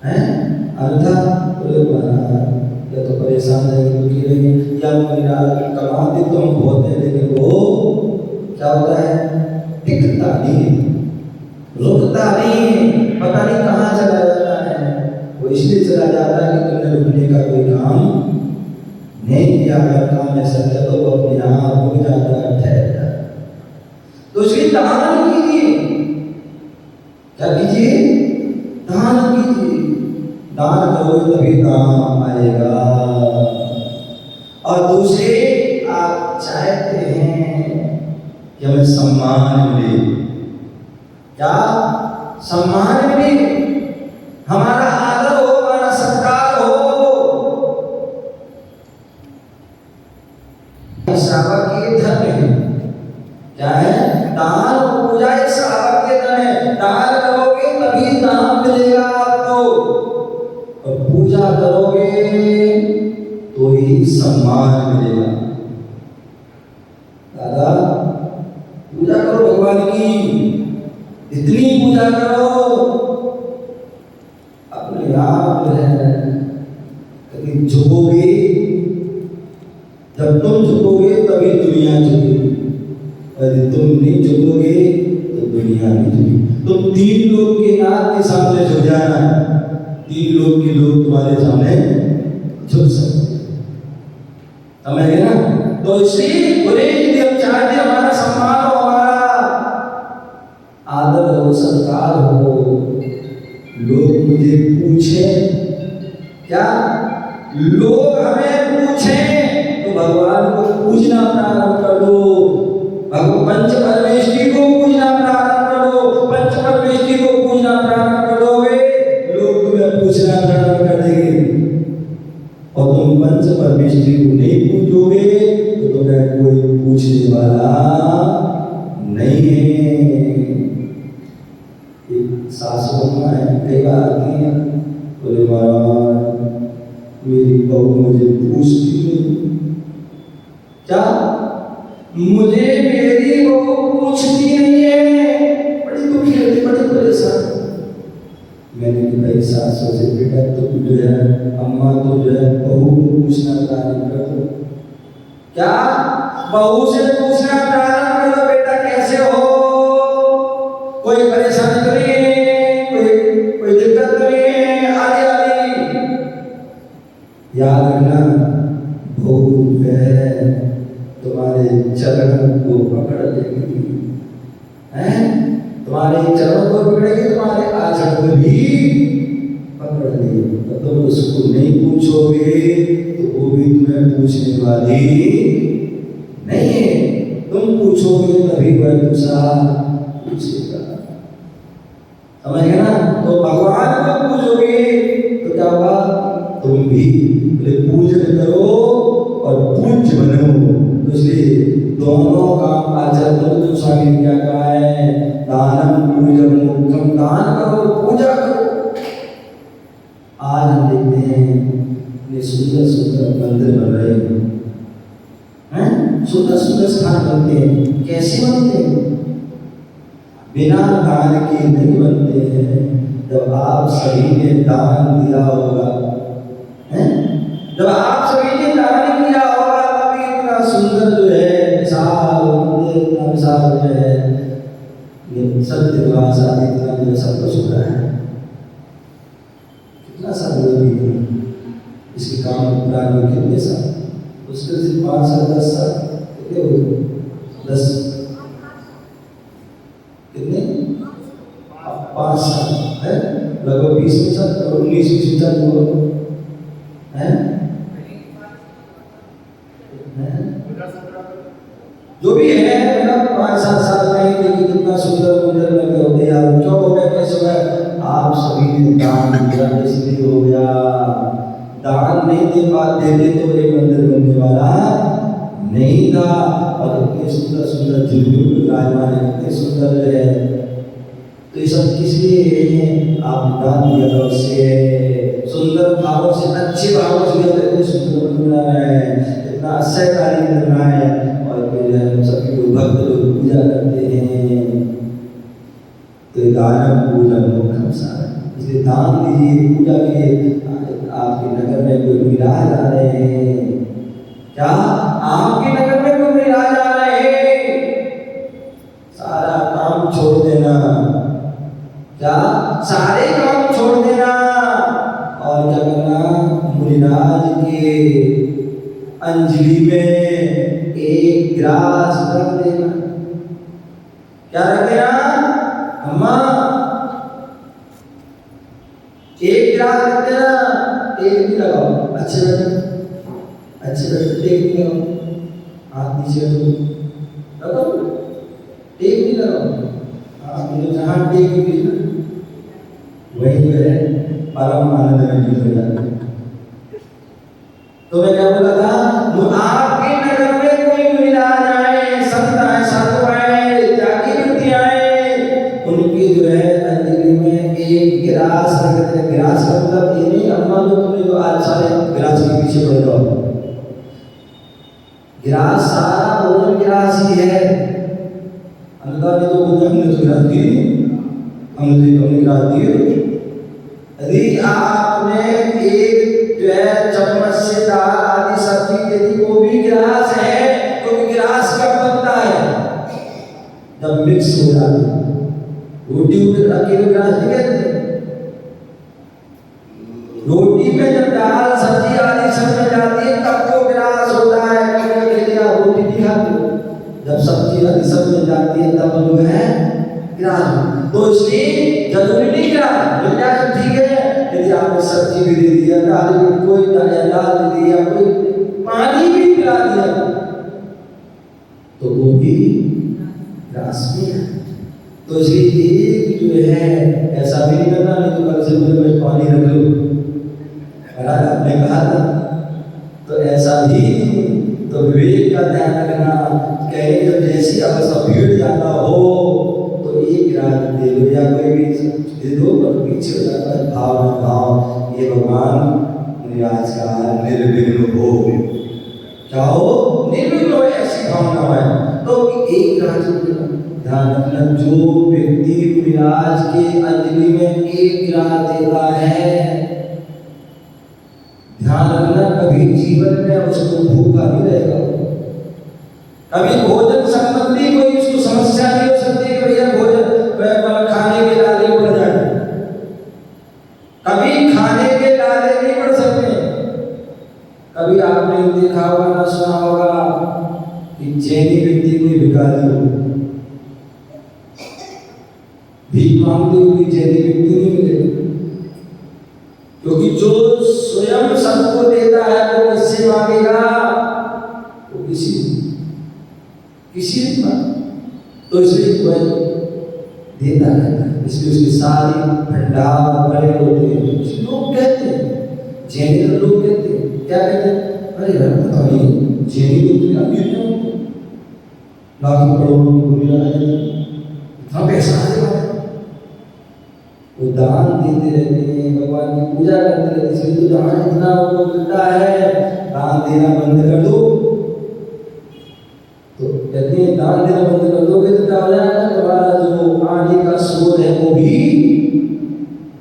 हैं? अन्यथा बोले या तो परेशान रहेंगे, दुखी रहेंगे, या मेरा कमाते तो हम बहुत है लेकिन वो क्या होता है, टिकता नहीं, रुकता नहीं, पता नहीं कहाँ चला जाता है। वो इसलिए चला जाता है कि तुमने रुकने का कोई काम नहीं किया। अगर काम ऐसा किया तो वो अपने आप रुक जाता है, ठहर जाता है। तो इसलिए दान कीजिए, क्या कीजिए, दान कीजिए। दान करोगे तभी काम आएगा। और दूसरे, आप चाहते हैं कि हमें सम्मान मिले, क्या सम्मान मिले, हमारा आदर हो, हमारा सत्कार हो। श्रावक के धर्म है, क्या है, दान और पूजा एक श्रावक के धर्म है। दान करोगे तभी दान मिलेगा आपको, और पूजा करोगे तो ही सम्मान मिलेगा। दादा पूजा करो भगवान की, इतनी पूजा करो, अपने आप है कभी झुकोगे, जब तुम झुकोगे तभी दुनिया झुकेगी, यदि तुम नहीं झुकोगे तो दुनिया नहीं झुकेगी। तो 3 लोग के नाथ के सामने झुक जाना है, 3 लोग के लोग तुम्हारे सामने झुक सकते हैं, समझ गए ना। तो इसलिए बुरे यदि हम चाहते हमारा सम्मान हो, हमारा आदर हो, सत्कार हो, लोग मुझे पूछे, क्या लोग हमें पूछे, तो भगवान को पूजना प्रारंभ कर दो, पंच परमेष्टि को पूजना प्रारंभ कर दो। पंच परमेष्टि को पूजना प्रारंभ कर दोगे, लोग तुम्हें पूछना प्रारंभ कर देंगे। और तुम पंच परमेष्टि को नहीं पूछोगे तो तुम्हें कोई पूछने वाला नहीं है। एक सासू माँ है, कई बार आती है, बोले महाराज मेरी बहू मुझे पूछती नहीं, क्या मुझे मेरी बहू पूछती नहीं है, बड़ी दुखी रहती, बड़ी परेशान। मैंने कहा भाई सासू से, बेटा तुम जो है, अम्मा तो जो है बहू को पूछना प्रारंभ कर दो। क्या बहू से पूछना प्रारंभ कर दो, बेटा कैसे हो, कोई परेशानी तो नहीं है, कोई दिक्कत तो नहीं है, आदि आदि। याद रखना, बहू है तुम्हारे चरण को पकड़ लेगी, हैं, तुम्हारे चरणों को पकड़ेगी, तुम्हारे आचरण को भी पकड़ लेगी। तो तुम उसको नहीं पूछोगे तो वो भी तुम्हें पूछने वाली नहीं है। तुम पूछोगे तभी वह दूसरा पूछेगा, समझ गए ना। तो भगवान को पूछोगे तो क्या होगा, तुम भी पूजन करो और पूज्य बनो। तो इसलिए दोनों काम आचरण करो। तो स्वामी ने क्या कहा है, दानम पूजन मुख्यम, दान करो, पूजा करो। आज हम देखते हैं सुंदर सुंदर मंदिर बन रहे हैं, सुंदर सुंदर स्थान बनते हैं। कैसे बनते हैं, बिना दान के नहीं बनते हैं। जब आप सभी ने दान दिया होगा, जब आप सभी ने दान किया होगा, तभी इतना सुंदर जो है विशाल मंदिर, इतना विशाल जो है सत्य निवास आदि इतना जो सब कुछ हो रहा है। कितना साल हुआ भी इसके काम पूरा में, कितने साल, उसके सिर्फ 5 साल 10 साल कितने हुए, 10 कितने 5 साल है, लगभग 20 साल, 19-20 साल हुआ है। जो भी है, मतलब 5-7 साल में देखिए कितना सुंदर मंदिर में हो गया। क्यों हो गया, कैसे हो गया, आप सभी ने दान दिया इसलिए हो गया। दान नहीं दे देते तो ये मंदिर बनने वाला नहीं था। और इतने सुंदर सुंदर झुलझुल विराजमान है, इतने सुंदर है, तो ये सब किस लिए आप दान दिया था, उससे सुंदर भावों से, अच्छे भावों से इतने सुंदर बना है, इतना अच्छा कार्य करना है। और फिर सभी लोग भक्त लोग पूजा करते हैं, तो दान पूजा मुख्य सार, इसलिए दान दीजिए, पूजा कीजिए। आपके नगर में कोई मुनिराज आ रहे हैं। क्या आपके नगर में कोई मुनिराज आ रहे हैं? सारा काम छोड़ देना। क्या सारे काम छोड़ देना और क्या करना? मुनिराज के अंजलि में एक ग्रास रख देना। क्या रख देना? अम्मा एक ग्रास रख देना। एक भी लगाओ, अच्छे बैठो, अच्छे बैठो, एक भी लगाओ, हाथ नीचे रखो, एक भी लगाओ। हाँ, जहाँ टेक होगी ना वही जो है परम आनंद में लीन हो जाता है। तो मैं क्या बोला था? आपके नगर में कोई मुनिराज आए, संत आए, साधु आए, त्यागी व्यक्ति आए, उनकी जो है अंजलि में एक गिलास रखते हैं। गिलास का मतलब ये नहीं अम्मा जो तुमने जो आज सारे गिलास के पीछे पड़ जाओ। गिलास सारा भोजन गिलास ही है। अल्लाह ने तो बोला हमने तो गिलास दी, हमने गिलास दी। यदि आपने एक जो है चम्मच से दाल आदि सब्जी दे दी, वो भी गिलास है। तो गिलास कब बनता है? जब मिक्स हो जाती है। रोटी में अकेले गिलास नहीं कहते। रोटी में जब दाल सब्जी आदि सब मिल जाती है तब वो गिलास होता है। रोटी नहीं खाते, जब सब्जी आदि सब मिल जाती है तब जो है गिलास। तो इसलिए जरूरी नहीं गिलास मिल जाए ठीक है। यदि आपने सब्जी भी दे दिया, दाल भी कोई दाल दे दिया, कोई पानी भी पिला दिया, तो वो भी गिलास में है। तो इसलिए एक जो है ऐसा भी नहीं करना, नहीं तो कल से मुझे पानी रख लो, आपने कहा था। तो ऐसा भी तो विवेक का ध्यान रखना। कहीं जब जैसी अवस्था भीड़ जाता हो तो एक गिलास दे दो या कोई भी दे दो, पर पीछे हो जाता है भाव में भाव ये भगवान मुनिराज का निर्विघ्न हो। क्या हो? निर्विघ्न हो, ऐसी भावना है। तो एक गिलास ध्यान रखना, जो व्यक्ति मुनिराज के अंजलि में एक गिलास देता है, ध्यान रखना कभी जीवन में उसको भूखा नहीं रहेगा। कभी भोजन संबंधी कोई उसको समस्या नहीं हो सकती कि भैया भोजन खाने के लाले पड़ जाए। कभी खाने के लाले नहीं पड़ सकते। कभी आपने देखा होगा ना सुना होगा कि जैनी व्यक्ति कोई भिखारी हो, भीख मांगते हुए जैनी व्यक्ति नहीं मिलेगा। क्योंकि जो स्वयं सबको देता है वो किससे मांगेगा? वो किसी तो इसलिए वह देता रहता है। इसलिए उसके सारे भंडार बड़े होते हैं। लोग कहते हैं, जैनी लोग कहते हैं, क्या कहते हैं? अरे यार पता नहीं जैनी लोग तो अमीर क्यों होते, लाखों करोड़ों की पूरी लगा देते, इतना पैसा आ जाता है। वो दान देते रहते हैं, भगवान की पूजा करते रहते हैं। इसलिए तो दान इतना उनको मिलता है, दान देना बंद कर दो तो कहते हैं दान देना बंद कर दोगे तो क्या हो जाएगा? तुम्हारा जो आने का स्रोत है वो भी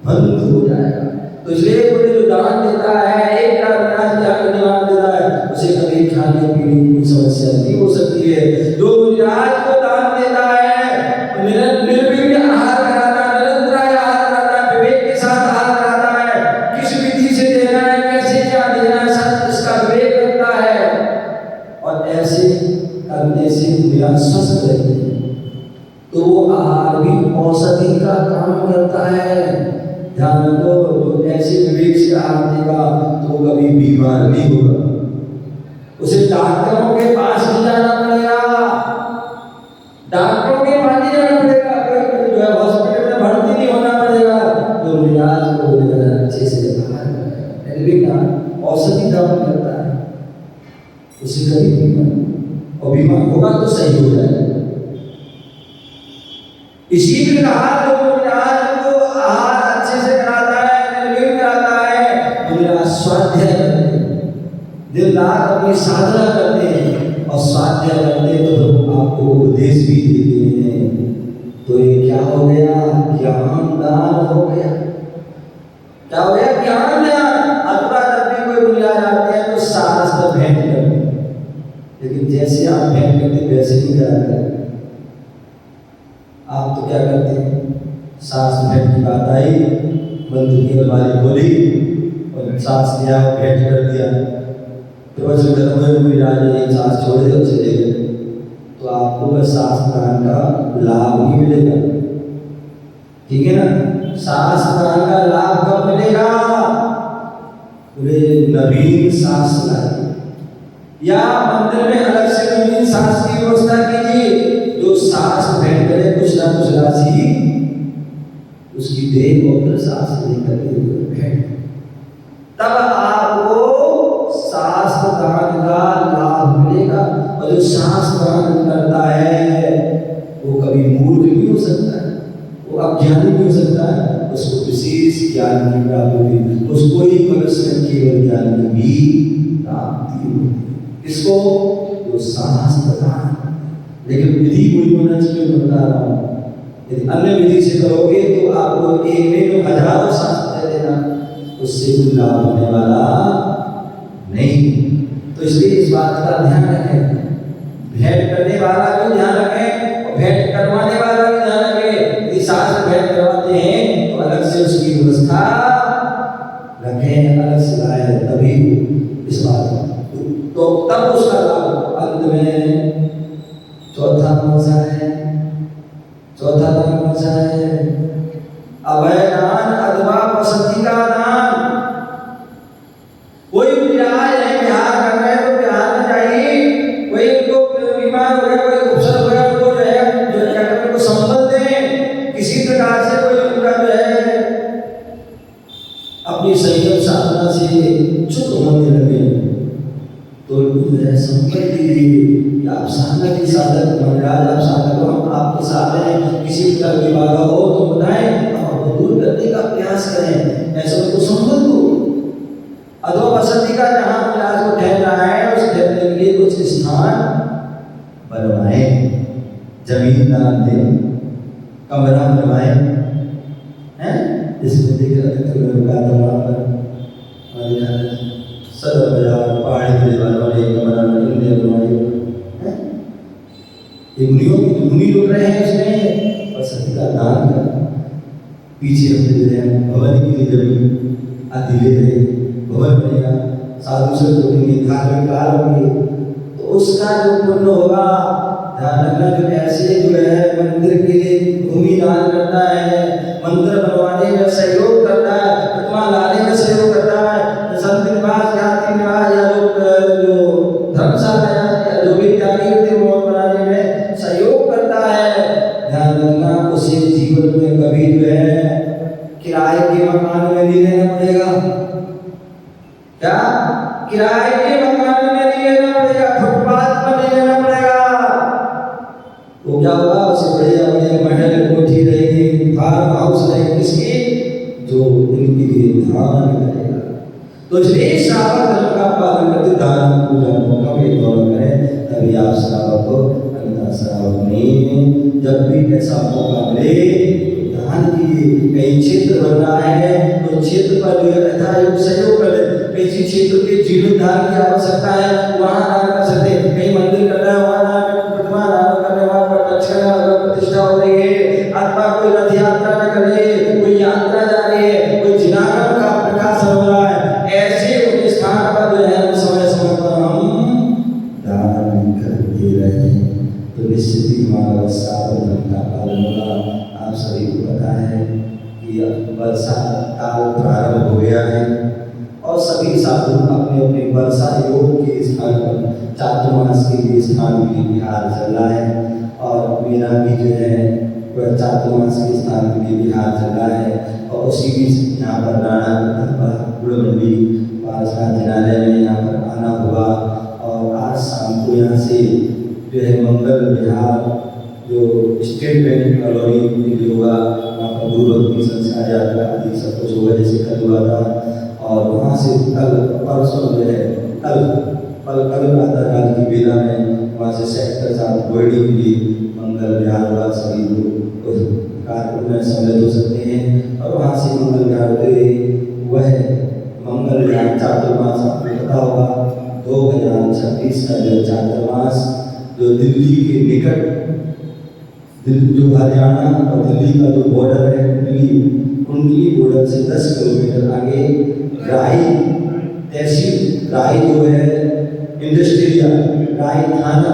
बंद हो जाएगा। तो इसलिए कोई जो दान देता है, एक गिलास निवास देता है, उसे कभी खाने पीने की कोई समस्या नहीं हो सकती है। जो मुनिराज को दान देता है, निर्विघ्न आहार कराता है, निरंतर आहार कराता है, विवेक के साथ आहार कराता है, किस विधि से देना है, कैसे क्या देना है, सब इसका विवेक रखता है। और ऐसे करने से मुनिराज स्वस्थ रहते हैं। तो वो आहार भी औषधि का काम करता है। ध्यान रखो, तो ऐसे विवेक से आहार देगा तो कभी बीमार नहीं होगा। उसे डॉक्टरों के पास नहीं जाना पड़ेगा, डॉक्टरों के पास नहीं जाना पड़ेगा, जो है हॉस्पिटल में भर्ती नहीं होना पड़ेगा। तो मुनिराज को अच्छे से औषधि काम करता है, उसे कभी बीमार और बीमार होगा तो सही हो जाएगा। इसी प्रकार जो मुनिराज को आहार अच्छे से कराता है, निर्विघ्न कराता है, मुनिराज स्वाध्याय करते हैं, दिन रात अपनी साधना करते हैं और स्वाध्याय करते हैं तो आपको उपदेश भी देते हैं। तो ये क्या हो गया? ज्ञान दान हो गया। क्या हो गया? ज्ञान दान। अथवा जब भी कोई मुनिराज जैसे आप भेंट करते वैसे ही प्यार करें। आप तो क्या करते हैं, सास भेंट की बात आई, बंधु की अलमारी खोली और सास ने आप भेंट कर दिया, तो बस कोई राजा एक सास छोड़ दे चले गए, तो आपको वह सास दान का लाभ ही मिलेगा। ठीक है ना, सास दान का लाभ कब मिलेगा? वे नवीन सास लाए, या मंदिर में अलग से नवीन सास की व्यवस्था कीजिए, जो सास भेंट करे कुछ ना कुछ राशि उसकी देह को सास लेकर भेंट, तब आपको सास दान का लाभ मिलेगा। और जो सास दान करता है वो कभी मूर्ख नहीं हो सकता है, वो अज्ञानी नहीं हो सकता है, उसको विशेष ज्ञान की प्राप्ति होगी, उसको ही मनुष्य में केवल ज्ञान की भी प्राप्ति होगी। इसको जो सास दान, लेकिन विधि कोई होना चाहिए, बता रहा हूँ। यदि अन्य विधि से करोगे तो आपको एक में तो हजारों सास दे देना, उससे कोई लाभ होने वाला नहीं। तो इसलिए इस बात का ध्यान रखें, भेंट करने वाला भी ध्यान रखें और भेंट करवाने वाला भी ध्यान रखें। यदि सास भेंट करवाते हैं तो अलग से उसकी व्यवस्था रखें, अलग से लाए, तभी इस बात तो तब उसका लाभ। अंत में चौथा कौन सा है? चौथा दान कौन सा है? अभय दान अथवा पसंदी का दान। कोई बिहार है, बिहार कर रहे हैं तो बिहार में जाइए, कोई उनको बीमार हो गया, कोई उपसर हो गया, उनको जो है जो क्या कहते हैं उनको संबल दें, किसी प्रकार से कोई उनका जो है अपनी संयम साधना से चुप होने लगे तो उनको जो है संबल दीजिए। आप साधना की साधक महाराज, आप साधक हो, हम आपके साथ हैं, किसी प्रकार की बाधा हो तो बताएं, हम आपको दूर करने का प्रयास करें, ऐसा उनको संबल दो। अथवा पसंदी का जहाँ महाराज को ठहर रहा है उस ठहरने के लिए कुछ स्थान बनवाए, जमीन दान दें, कमरा बनवाए हैं, इसमें देख रहे थे वहाँ पर सदर बाजार पहाड़ी के वाले कमरा बनवाए। ये मुनियों की मुनि लोग रहे हैं उसमें पसंदी का दान कर, पीछे हमने जो है भवन की लिए जमीन आदि ले रहे, भवन बनेगा, साधु से जोड़ेंगे, धार्मिक कार्य होंगे, तो उसका जो पुण्य होगा, ध्यान रखना, जो ऐसे जो है मंदिर के लिए भूमि दान करता है, मंदिर बनवाने में सहयोग करता है, प्रतिमा लाने में सहयोग करता है, संत निवास जाति निवास या जो धर्मशाला या जो भी त्यागी होते हैं बनाने में सहयोग करता है, ध्यान रखना उसे जीवन में कभी जो है किराए के मकान में नहीं रहना पड़ेगा। क्या किराए के मकान में नहीं रहना पड़ेगा, फुटपाथ पर नहीं रहना पड़ेगा। वो क्या होगा, उसे बढ़िया बढ़िया महल कोठी रहेगी, फार्म हाउस रहेगी, किसकी? जो इनके लिए ध्यान करेगा। तो इसलिए श्रावक धर्म का पालन करते दान पूजा का भी गौरव करें, तभी आप श्रावक को अन्यथा श्रावक नहीं है। जब भी ऐसा मौका मिले दान कीजिए। कहीं क्षेत्र बन रहा है तो क्षेत्र पर जो यथायोग सहयोग कर दे, किसी क्षेत्र के जीर्णोद्धार की आवश्यकता है वहाँ दान कर सकते हैं, कहीं मंदिर करना है वहाँ दान, प्रतिमा दान करने, वहाँ पर प्रतिष्ठा हो रही है, अथवा कोई रथ यात्रा निकले, कोई यात्रा जा रही है, कोई जिनागम का प्रकाश हो रहा है, ऐसे स्थान पर जो है समय समय पर हम दान करते रहे तो निश्चित ही हमारा श्रावण धर्म का पालन होगा। आप सभी को पता है कि अब वर्षा काल प्रारंभ हो गया है और सभी साधु अपने अपने वर्षा योग के स्थान पर चातुर्मास के लिए स्थान के लिए बिहार चल रहा है और मेरा भी जो है वह चातुर्मास के स्थान के लिए बिहार चल रहा है। और उसी बीच यहाँ पर राणा गुड़मंडी पारसनाथ जिनालय में यहाँ पर आना हुआ और आज शाम को यहाँ से जो है मंगल विहार जो स्टेट बैंक कॉलोनी में होगा, वहाँ पर गुरु भक्ति संस्कार यात्रा आदि सब कुछ होगा जैसे कल हुआ था। और वहाँ से कल परसों जो है कल प्रातःकाल की बेला में वहाँ से सेक्टर 7 बोर्डिंग की मंगल विहार हुआ। सभी लोग उस कार्यक्रम में सम्मिलित हो सकते हैं और वहाँ से मंगल विहार हुए। वह मंगल विहार चातुर्मास आपको पता होगा 2024 2026 का जो चातुर्मास जो दिल्ली के निकट जो हरियाणा और दिल्ली का जो बॉर्डर है कुंडली बॉर्डर से 10 किलोमीटर आगे राई तहसील राई जो है इंडस्ट्रियल राई थाना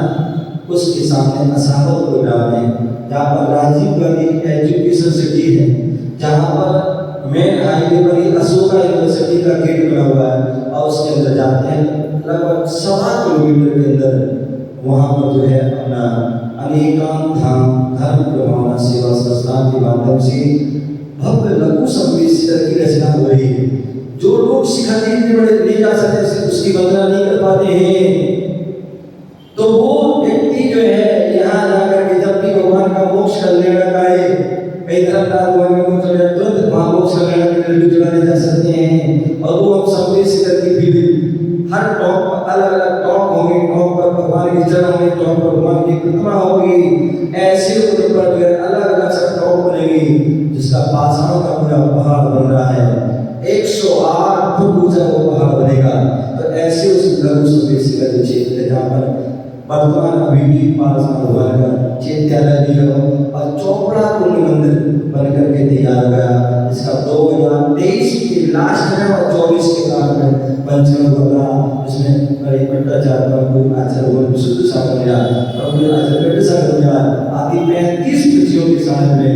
उसके सामने असावत प्रोग्राम है, जहाँ पर राजीव गांधी एजुकेशन सिटी है, जहाँ पर मेन हाईवे पर ही अशोका यूनिवर्सिटी का गेट बना हुआ है और उसके अंदर जाते हैं लगभग 7 किलोमीटर के अंदर वहाँ पर जो है अपना अनेकांत धाम धर्म प्रभावना सेवा संस्थान के माध्यम से भव्य लघु संवेदनशीलता की रचना हो रही है। जो लोग शिखर इतने बड़े ले जा सकते उसकी वंदना नहीं कर पाते हैं, तो वो व्यक्ति जो है यहाँ जाकर के जब भी भगवान का मोक्ष कर लेना चाहे कई धर्मदार भगवान का मोक्ष कर तुरंत वहाँ मोक्ष कर लेना के लड्डू चढ़ाने जा सकते हैं। और वो हम संवेदनशीलता की भी हर टॉप पर अलग अलग टॉप होंगे, टॉप पर भगवान की जड़ होंगे, टॉप पर भगवान की प्रतिमा होगी, ऐसे उन पर जो है अलग अलग सब टॉप बनेगी जिसका पाषाण का पूरा पहाड़ बन रहा है, 108 फुट ऊंचा वो पहाड़ बनेगा। तो ऐसे उस लघु संवेदनशीलता के क्षेत्र है जहाँ पर वर्तमान अभी भी पारसा भगवान का चैत्यालय भी है और चौपड़ा कुंड मंदिर बन करके तैयार हो गया, इसका 2023 के लास्ट में और 24 के बाद में पंचम होगा, जिसमें बड़े भट्टाचार्य प्रभु आचार्य भगवान विशुद्ध सागर प्रभु आचार्य पेट सागर आदि 35 कृतियों के साथ में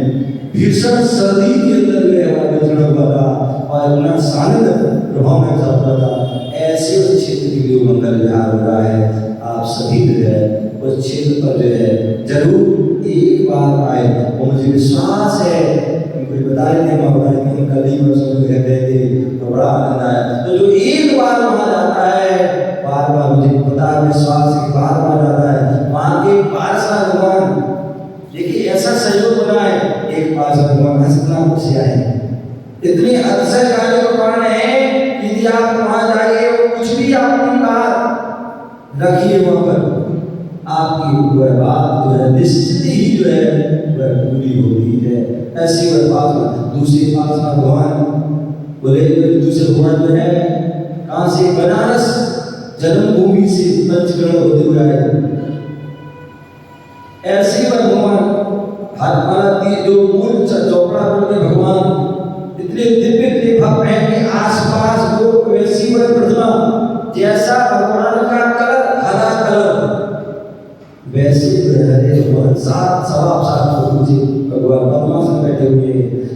भीषण सर्दी के अंदर में हमारा बचना हुआ था और अपना सानिध्य प्रभाव में चलता था। ऐसे उस क्षेत्र के लिए मंगल विहार हो रहा है। आप सभी जो है उस क्षेत्र पर जो है जरूर एक बार आए और मुझे विश्वास है कोई बता रहे थे महाराज कि हम कल ही वर्षों में कहते थे तो बड़ा आनंद आया। तो जो एक बार वहाँ जाता है बार बार मुझे पता विश्वास है बार बार जाता है वहाँ के पारसा भगवान देखिए ऐसा सहयोग बना है। एक पारसा भगवान हंसना खुशियाँ है इतनी अतिशय कार्य का कारण है कि यदि आप वहाँ जाइए कुछ भी अपनी बात रखिए वहाँ पर आपकी वह बात जो है निश्चित ही जो है वह पूरी होती है। ऐसी वह बात दूसरे पास भगवान बोले दूसरे भगवान जो है कहाँ से बनारस जन्मभूमि से पंचकरण होते हुए आए। ऐसे वह भगवान हाथ मारा जो मूल चौपड़ा के भगवान इतने दिव्य के भक्त हैं कि आसपास लोग वैसी वह प्रतिमा जैसा भगवान का कलर हरा कलर वैसे हरे भगवान 7-7.5 मुझे भगवान पद्मासन बैठे हुए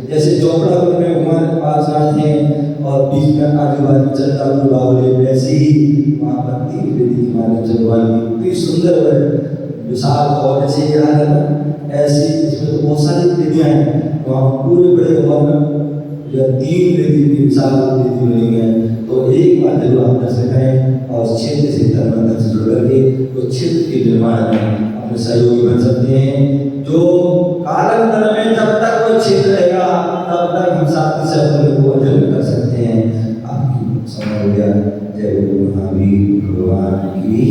जैसे चौपड़ा में भगवान के पास आते हैं और बीच में आजू बाजू चलता हुआ बावले वैसे ही वहाँ पर 3 वेदी के माध्यम से भगवान की इतनी सुंदर विशाल और जैसे यहाँ है ना ऐसी इसमें तो बहुत सारी वेदियाँ हैं वहाँ पूरे बड़े भगवान जो 3 वेदी की विशाल वेदी बनी है। तो एक बार जरूर आप दर्शन करें और क्षेत्र से धर्म से जुड़ करके तो क्षेत्र के निर्माण में अपने सहयोगी बन सकते हैं। जो कालांतर में जब तक वो क्षेत्र रहेगा तब तक हम साथी से अपने को अध्ययन कर सकते हैं। आपकी समय हो गया। जय गुरु महावीर भगवान की